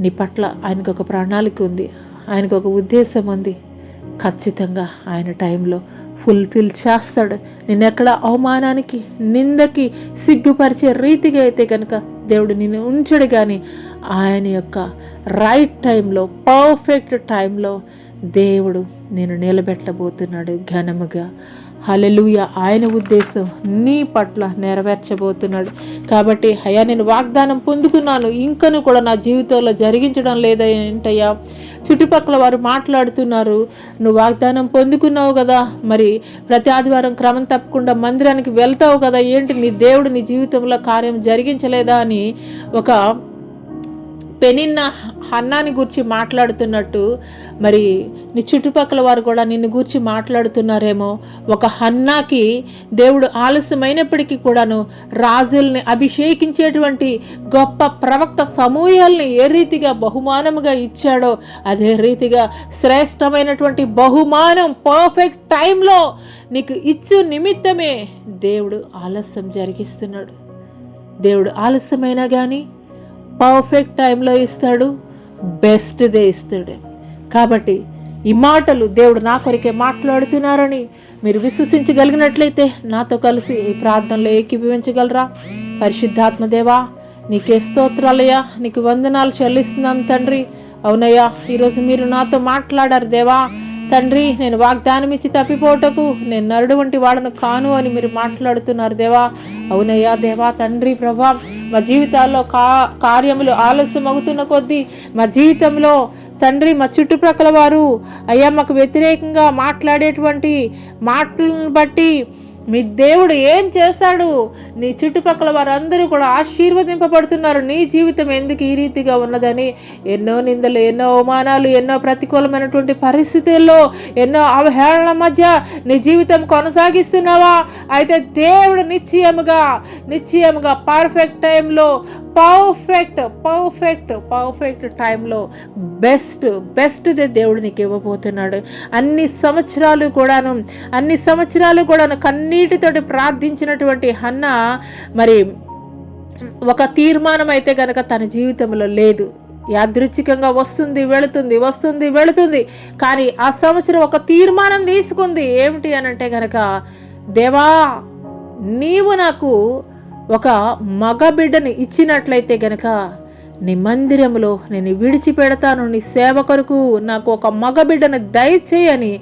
నీ పట్ల ఆయనకు ఒక ప్రణాళిక ఉంది, ఆయనకు ఒక ఉద్దేశం ఉంది. ఖచ్చితంగా ఆయన టైంలో ఫుల్ఫిల్ చేస్తాడు. నిన్నెక్కడ అవమానానికి, నిందకి, సిగ్గుపరిచే రీతిగా అయితే కనుక దేవుడు నిన్ను ఉంచడు, కానీ ఆయన యొక్క రైట్ టైంలో, పర్ఫెక్ట్ టైంలో దేవుడు నేను నిలబెట్టబోతున్నాడు ఘనముగా. హల్లెలూయా. ఆయన ఉద్దేశం నీ పట్ల నెరవేర్చబోతున్నాడు. కాబట్టి అయ్యా నేను వాగ్దానం పొందుకున్నాను, ఇంకను కూడా నా జీవితంలో జరిగించడం లేదా ఏంటయ్యా? చుట్టుపక్కల వారు మాట్లాడుతున్నారు, నువ్వు వాగ్దానం పొందుకున్నావు కదా, మరి ప్రతి ఆదివారం క్రమం తప్పకుండా మందిరానికి వెళ్తావు కదా, ఏంటి నీ దేవుడు నీ జీవితంలో కార్యం జరిగించలేదా అని ఒక పెనిన్న హన్నాని గురించి మాట్లాడుతున్నట్టు మరి నీ చుట్టుపక్కల వారు కూడా నిన్ను గురించి మాట్లాడుతున్నారేమో. ఒక హన్నాకి దేవుడు ఆలస్యమైనప్పటికీ కూడాను రాజుల్ని అభిషేకించేటువంటి గొప్ప ప్రవక్త సమూహాల్ని ఏ రీతిగా బహుమానముగా ఇచ్చాడో అదే రీతిగా శ్రేష్టమైనటువంటి బహుమానం పర్ఫెక్ట్ టైంలో నీకు ఇచ్చు నిమిత్తమే దేవుడు ఆలస్యం జరిగిస్తున్నాడు. దేవుడు ఆలస్యమైనా కానీ పర్ఫెక్ట్ టైంలో ఇస్తాడు, బెస్ట్దే ఇస్తాడు. కాబట్టి ఈ మాటలు దేవుడు నా కొరికే మాట్లాడుతున్నారని మీరు విశ్వసించగలిగినట్లయితే నాతో కలిసి ఈ ప్రార్థనలో ఏకీభవించగలరా? పరిశుద్ధాత్మదేవా నీకే స్తోత్రాలయ్యా, నీకు వందనాలు చెల్లిస్తున్నాం తండ్రి. అవునయ్యా, ఈరోజు మీరు నాతో మాట్లాడారు దేవా. తండ్రి, నేను వాగ్దానం ఇచ్చి తప్పిపోటకు నేను నరుడు వంటి వాడను కాను అని మీరు మాట్లాడుతున్నారు దేవా. అవునయ్యా దేవా, తండ్రి ప్రభా, మా జీవితాల్లో కార్యములు ఆలస్యం అవుతున్న కొద్దీ మా జీవితంలో తండ్రి మా చుట్టుప్రక్కల వారు అయ్యా మాకు వ్యతిరేకంగా మాట్లాడేటువంటి మాటలను బట్టి మీ దేవుడు ఏం చేశాడు? నీ చుట్టుపక్కల వారందరూ కూడా ఆశీర్వదింపబడుతున్నారు. నీ జీవితం ఎందుకు ఈ రీతిగా ఉన్నదని ఎన్నో నిందలు, ఎన్నో అవమానాలు, ఎన్నో ప్రతికూలమైనటువంటి పరిస్థితుల్లో, ఎన్నో అవహేళన మధ్య నీ జీవితం కొనసాగిస్తున్నావా? అయితే దేవుడు నిశ్చయముగా పర్ఫెక్ట్ టైంలో, పర్ఫెక్ట్ టైంలో బెస్ట్దే దేవుడు నీకు ఇవ్వబోతున్నాడు. అన్ని సంవత్సరాలు కూడాను కన్నీటితోటి ప్రార్థించినటువంటి హన్నా మరి ఒక తీర్మానం అయితే కనుక తన జీవితంలో లేదు. యాదృచ్ఛికంగా వస్తుంది వెళుతుంది. కానీ ఆ సంవత్సరం ఒక తీర్మానం తీసుకుంది. ఏమిటి అని అంటే కనుక, దేవా నీవు నాకు ఒక మగబిడ్డని ఇచ్చినట్లయితే గనక నీ మందిరంలో నేను విడిచిపెడతాను, నీ సేవ కొరకు నాకు ఒక మగబిడ్డను దయచేయని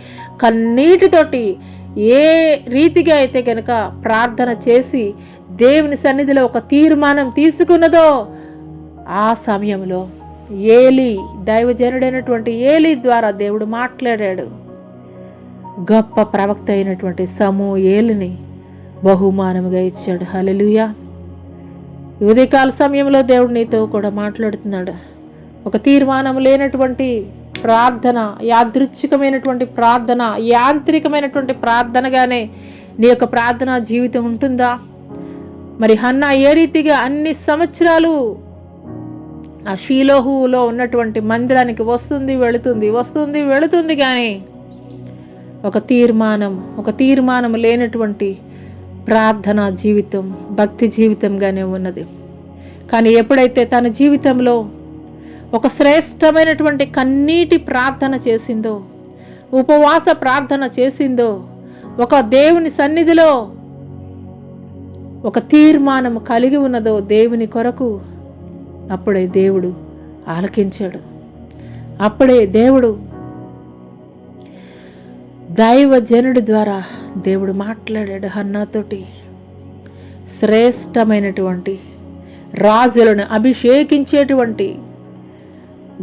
కన్నీటితోటి ఏ రీతిగా అయితే గనక ప్రార్థన చేసి దేవుని సన్నిధిలో ఒక తీర్మానం తీసుకున్నదో ఆ సమయంలో ఏలీ, దైవజనుడైనటువంటి ఏలీ ద్వారా దేవుడు మాట్లాడాడు. గొప్ప ప్రవక్త అయినటువంటి సమూయేలుని బహుమానముగా ఇచ్చాడు. హల్లెలూయా. ఉదయకాల సమయంలో దేవుడు నీతో కూడా మాట్లాడుతున్నాడు. ఒక తీర్మానం లేనటువంటి ప్రార్థన, యాదృచ్ఛికమైనటువంటి ప్రార్థన, యాంత్రికమైనటువంటి ప్రార్థనగానే నీ యొక్క ప్రార్థనా జీవితం ఉంటుందా? మరి హన్నా ఏ రీతిగా అన్ని సంవత్సరాలు ఆ షీలోహులో ఉన్నటువంటి మందిరానికి వస్తుంది వెళుతుంది కానీ ఒక తీర్మానం లేనటువంటి ప్రార్థనా జీవితం, భక్తి జీవితంగానే ఉన్నది. కానీ ఎప్పుడైతే తన జీవితంలో ఒక శ్రేష్టమైనటువంటి కన్నీటి ప్రార్థన చేసిందో, ఉపవాస ప్రార్థన చేసిందో, ఒక దేవుని సన్నిధిలో ఒక తీర్మానం కలిగి ఉన్నదో దేవుని కొరకు, అప్పుడే దేవుడు ఆలకించాడు. అప్పుడే దేవుడు దైవజనుడి ద్వారా దేవుడు మాట్లాడాడు హన్నాతోటి. శ్రేష్టమైనటువంటి రాజులను అభిషేకించేటువంటి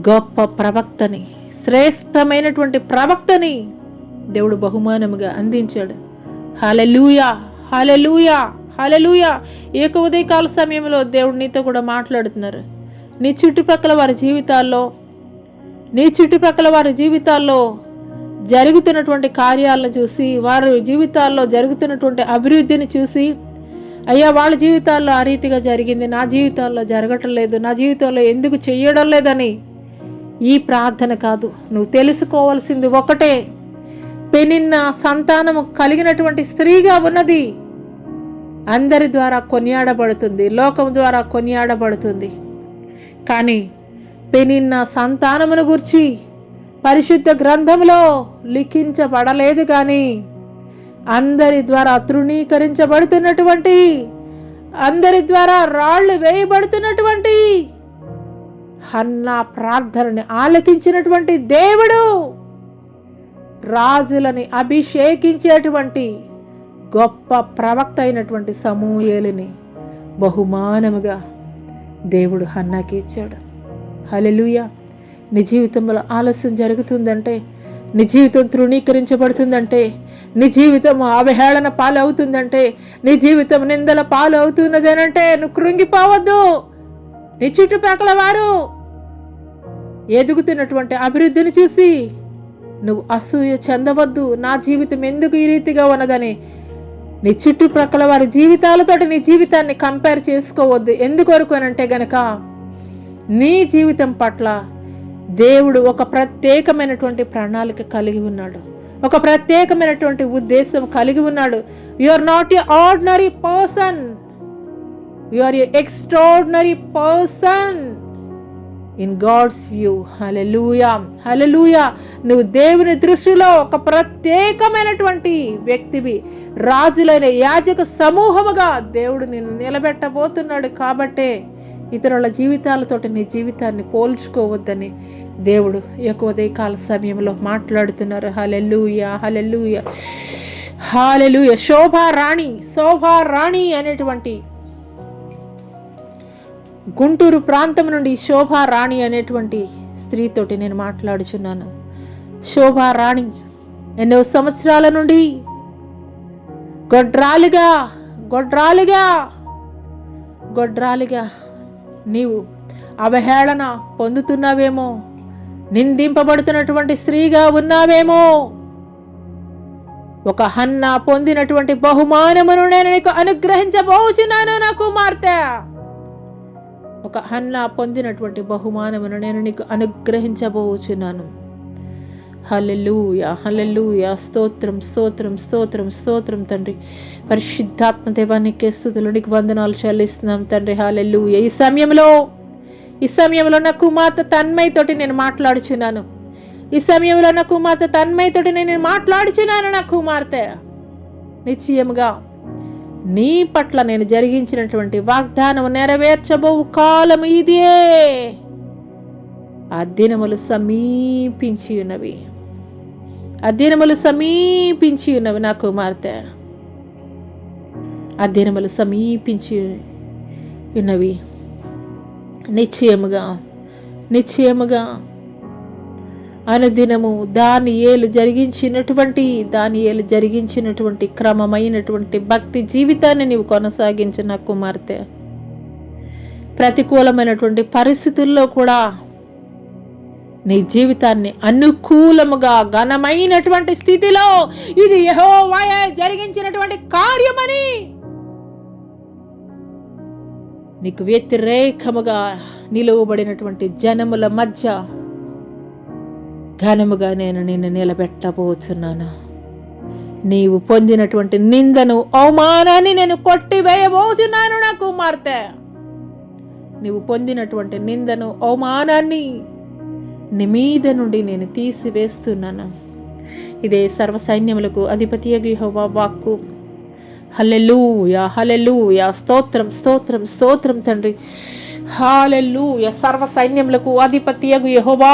గొప్ప ప్రవక్తని, శ్రేష్టమైనటువంటి ప్రవక్తని దేవుడు బహుమానముగా అందించాడు. హల్లెలూయా, హల్లెలూయా, హల్లెలూయా. ఏక ఉదయకాల సమయంలో దేవుడు నీతో కూడా మాట్లాడుతున్నారు. నీ చుట్టుపక్కల వారి జీవితాల్లో జరుగుతున్నటువంటి కార్యాలను చూసి, వారి జీవితాల్లో జరుగుతున్నటువంటి అభివృద్ధిని చూసి, అయ్యా వాళ్ళ జీవితాల్లో ఆ రీతిగా జరిగింది, నా జీవితాల్లో జరగటం లేదు, నా జీవితంలో ఎందుకు చెయ్యడం లేదని ఈ ప్రార్థన కాదు. నువ్వు తెలుసుకోవాల్సింది ఒకటే, పెనిన్న సంతానము కలిగినటువంటి స్త్రీగా ఉన్నది. అందరి ద్వారా కొనియాడబడుతుంది, లోకం ద్వారా కొనియాడబడుతుంది. కానీ పెనిన్న సంతానమును గురించి పరిశుద్ధ గ్రంథంలో లిఖించబడలేదు. కానీ అందరి ద్వారా తృణీకరించబడుతున్నటువంటి, అందరి ద్వారా రాళ్ళు వేయబడుతున్నటువంటి హన్నా ప్రార్థనని ఆలకించినటువంటి దేవుడు రాజులని అభిషేకించేటువంటి గొప్ప ప్రవక్త అయినటువంటి సమూయేలుని బహుమానముగా దేవుడు హన్నాకి ఇచ్చాడు. హల్లెలూయా. నీ జీవితంలో ఆలస్యం జరుగుతుందంటే, నీ జీవితం తృణీకరించబడుతుందంటే, నీ జీవితం అవహేళన పాలు అవుతుందంటే, నీ జీవితం నిందల పాలు అవుతున్నదేనంటే నువ్వు కృంగిపోవద్దు. నీ చుట్టుపక్కల వారు ఎదుగుతున్నటువంటి అభివృద్ధిని చూసి నువ్వు అసూయ చెందవద్దు. నా జీవితం ఎందుకు ఈ రీతిగా ఉన్నదని నీ చుట్టుప్రక్కల వారి జీవితాలతోటి నీ జీవితాన్ని కంపేర్ చేసుకోవద్దు. ఎందుకొరకు అనంటే గనక నీ జీవితం పట్ల దేవుడు ఒక ప్రత్యేకమైనటువంటి ప్రణాళిక కలిగి ఉన్నాడు, ఒక ప్రత్యేకమైనటువంటి ఉద్దేశం కలిగి ఉన్నాడు. You are not a ordinary person, you are a extraordinary person in God's view. Hallelujah, hallelujah. నువ్వు దేవుని దృష్టిలో ఒక ప్రత్యేకమైనటువంటి వ్యక్తివి. రాజులైన యాజక సమూహముగా దేవుడు నిన్ను నిలబెట్టబోతున్నాడు. కాబట్టే ఇతరుల జీవితాలతోటి నీ జీవితాన్ని పోల్చుకోవద్దని దేవుడు ఎక్కువ ఉదయకాల సమయంలో మాట్లాడుతున్నారు. హల్లెలూయా, హల్లెలూయా, హల్లెలూయా. శోభారాణి అనేటువంటి గుంటూరు ప్రాంతం నుండి శోభారాణి అనేటువంటి స్త్రీతోటి నేను మాట్లాడుచున్నాను. శోభారాణి ఎన్నో సంవత్సరాల నుండి గొడ్రాలిగా నీవు అవహేళన పొందుతున్నావేమో, నిందింపబడుతున్నటువంటి స్త్రీగా ఉన్నావేమో. ఒక హన్నా పొందినటువంటి బహుమానమును నేను నీకు అనుగ్రహించబోచున్నాను నా కుమార్తె. ఒక హన్నా పొందినటువంటి బహుమానమును నేను నీకు అనుగ్రహించబోచున్నాను. హల్లెలూయా, హల్లెలూయా. స్తోత్రం, స్తోత్రం, స్తోత్రం, స్తోత్రం తండ్రి. పరిశుద్ధాత్మ దేవానికి స్తుతులు, నీకు వందనాలు చెల్లిస్తున్నాం తండ్రి. హల్లెలూయా. ఈ సమయంలో నా కుమార్తె తన్మయ్యతోటి నేను మాట్లాడుచున్నాను. నా కుమార్తె నిశ్చయముగా నీ పట్ల నేను జరిగించినటువంటి వాగ్దానం నెరవేర్చబో కాలం ఇదే. ఆ దినములు సమీపించి ఉన్నవి నా కుమార్తె. ఆ దినములు సమీపించి ఉన్నవి. నిశ్చయముగా అనుదినము దానియేలు జరిగించినటువంటి క్రమమైనటువంటి భక్తి జీవితాన్ని నీవు కొనసాగించిన కుమార్తె. ప్రతికూలమైనటువంటి పరిస్థితుల్లో కూడా నీ జీవితాన్ని అనుకూలముగా ఘనమైనటువంటి స్థితిలో ఇది యెహోవాయే జరిగించినటువంటి కార్యమని నీకు వ్యతిరేకముగా నిలువబడినటువంటి జనముల మధ్య ఘనముగా నేను నిన్ను నిలబెట్టబోతున్నాను. నీవు పొందినటువంటి నిందను, అవమానాన్ని నేను కొట్టివేయబోతున్నాను నా కుమార్తె. నీవు పొందినటువంటి నిందను, అవమానాన్ని నీ మీద నుండి నేను తీసివేస్తున్నాను. ఇదే సర్వసైన్యములకు అధిపతియగు యెహోవా వాక్కు. హల్లెలూయా, హల్లెలూయా. స్తోత్రం, స్తోత్రం, స్తోత్రం తండ్రి. హల్లెలూయా. సర్వసైన్యములకు అధిపతియగు యెహోవా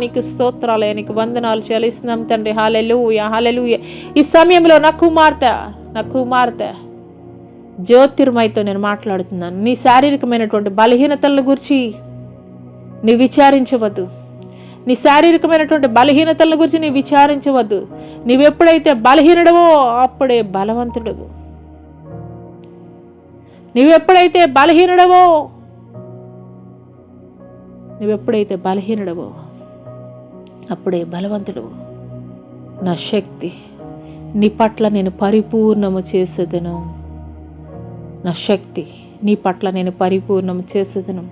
నీకు స్తోత్రాలు, నీకు వందనాలు చెల్లిస్తున్నాం తండ్రి. హల్లెలూయా, హల్లెలూయా. ఈ సమయంలో నా కుమార్తె జ్యోతిర్మయితో నేను మాట్లాడుతున్నాను. నీ శారీరకమైనటువంటి బలహీనతల గురించి నీ విచారించవద్దు. నీ శారీరకమైనటువంటి బలహీనతల గురించి నీ విచారించవద్దు. నీవెప్పుడైతే బలహీనుడవో అప్పుడే బలవంతుడవు. నువ్వెప్పుడైతే బలహీనుడవో అప్పుడే బలవంతుడవు. నా శక్తి నీ పట్ల నేను పరిపూర్ణము చేసేదను. నా శక్తి నీ పట్ల నేను పరిపూర్ణము చేసేదను.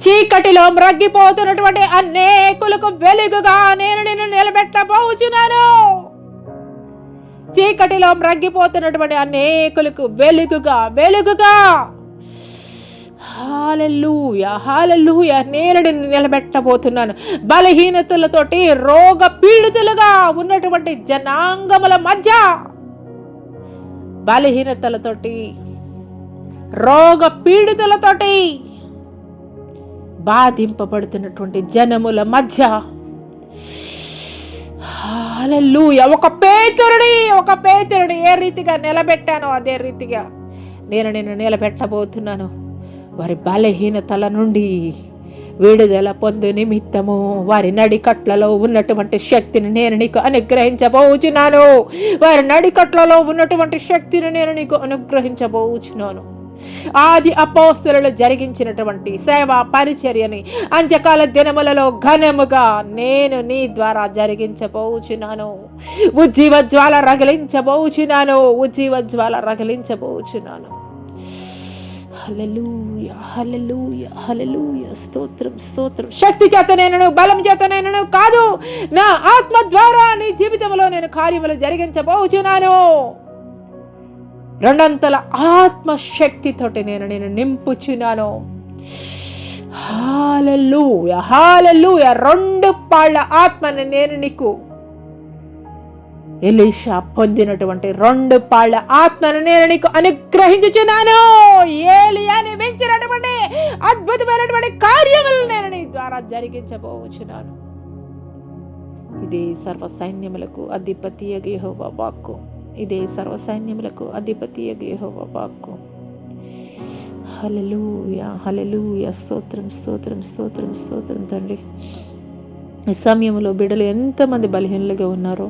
చీకటిలో మ్రగ్గిపోతున్నటువంటి అనేకులకు వెలుగుగా నేను నిన్ను నిలబెట్టబోచున్నాను. చీకటిలో మ్రగ్గిపోతున్నటువంటి అనేకులకు వెలుగుగా హల్లెలూయా, హల్లెలూయా, నేను నిన్ను నిలబెట్టబోతున్నాను. బలహీనతలతోటి రోగ పీడితులుగా ఉన్నటువంటి జనాంగముల మధ్య, బలహీనతలతోటి రోగ పీడితులతోటి బాధింపబడుతున్నటువంటి జనముల మధ్య హల్లెలూయా, ఒక పేతురుని ఏ రీతిగా నిలబెట్టానో అదే రీతిగా నేను నిన్ను నిలబెట్టబోతున్నాను. వారి బలహీనతల నుండి విడుదల పొందు నిమిత్తము వారి నడికట్లలో ఉన్నటువంటి శక్తిని నేను నీకు అనుగ్రహించబోచున్నాను. వారి నడికట్లలో ఉన్నటువంటి శక్తిని నేను నీకు అనుగ్రహించబోచున్నాను. ఆది అపోస్తలులు జరిగించినటువంటి సేవా పరిచర్యని అంత్యకాల దినములలో ఘనముగా నేను నీ ద్వారా జరిగించబోచున్నాను. ఉజ్జీవ జ్వాల రగిలించబోచున్నాను. హల్లెలూయా, హల్లెలూయా, హల్లెలూయా. స్తోత్రం, స్తోత్రం. శక్తి చేతనైనను బలం చేతనైనను కాదు, నా ఆత్మ ద్వారా నీ జీవితంలో నేను కార్యములు జరిగించబోచున్నాను. రెండంతల ఆత్మశక్తితోటి నేను నింపుచున్నాను. హల్లెలూయా, హల్లెలూయా. 2 పాళ్ళ ఆత్మని నేను నీకు, ఎలీషా పొందినటువంటి 2 పాళ్ళ ఆత్మను నేను నీకు అనుగ్రహించుచున్నాను. ఏలియాని మించినటువంటి అద్భుతమైనటువంటి కార్యములను నేను నీ ద్వారా జరిగించబోచున్నాను. ఇదే సర్వసైన్యములకు అధిపతియగు యెహోవా వాక్కు. ఇదే సర్వసైన్యములకు అధిపతియగు యెహోవా వాక్కు. హల్లెలూయా, హల్లెలూయా. స్తోత్రం, స్తోత్రం, స్తోత్రం, స్తోత్రం తండ్రి. ఈ సమయంలో బిడ్డలు ఎంతమంది బలహీనులుగా ఉన్నారో,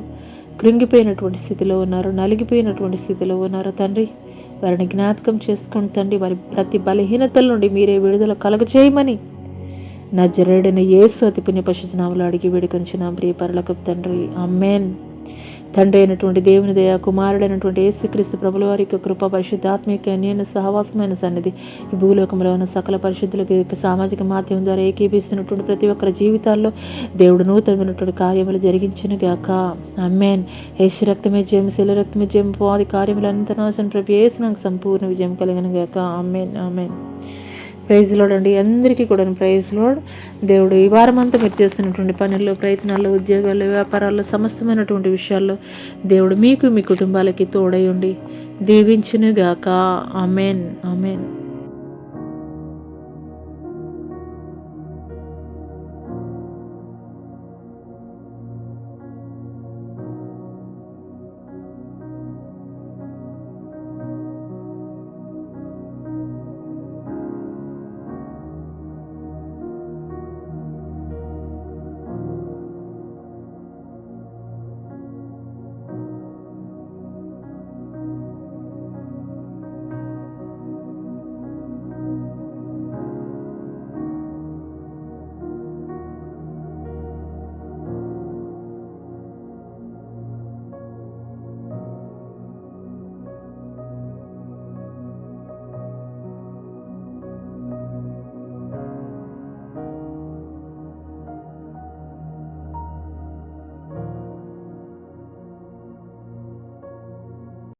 కృంగిపోయినటువంటి స్థితిలో ఉన్నారు, నలిగిపోయినటువంటి స్థితిలో ఉన్నారు తండ్రి. వారిని జ్ఞాపకం చేసుకోండి తండ్రి. వారి ప్రతి బలహీనతల నుండి మీరే విడుదల కలుగచేయమని నజరేయుడైన యేసు అతి పుణ్య పరిశుద్ధ నామములో అడిగి వేడుకొనుచున్నాం ప్రియ పరలోకపు తండ్రి. ఆమేన్. తండ్రి అయినటువంటి దేవుని దయ, కుమారుడైనటువంటి యేసుక్రీస్తు ప్రభుల వారి యొక్క కృప, పరిశుద్ధాత్మిక అన్యోన్య సహవాసమైన సన్నిధి ఈ భూలోకంలో ఉన్న సకల పరిశుద్ధులకు సామాజిక మాధ్యమం ద్వారా ఏకీపిస్తున్నటువంటి ప్రతి ఒక్కరి జీవితాల్లో దేవుడు నూతనమైనటువంటి కార్యములు జరిగించును గాక. ఆమేన్. యేసు రక్తమే జయం, శిల రక్తమే జయం, పోది కార్యములంతా నాశనం ప్రభు యేసు నాకు సంపూర్ణ విజయం కలిగిన గాక. ఆమేన్, ఆమేన్. ప్రైజ్ లార్డ్ అండి. అందరికీ కూడా ప్రైజ్ లార్డ్. దేవుడు ఈ వారం అంతా మీరు చేస్తున్నటువంటి పనుల్లో, ప్రయత్నాల్లో, ఉద్యోగాల్లో, వ్యాపారాల్లో, సమస్తమైనటువంటి విషయాల్లో దేవుడు మీకు, మీ కుటుంబాలకి తోడై ఉండి దీవించును గాక. ఆమేన్, ఆమేన్.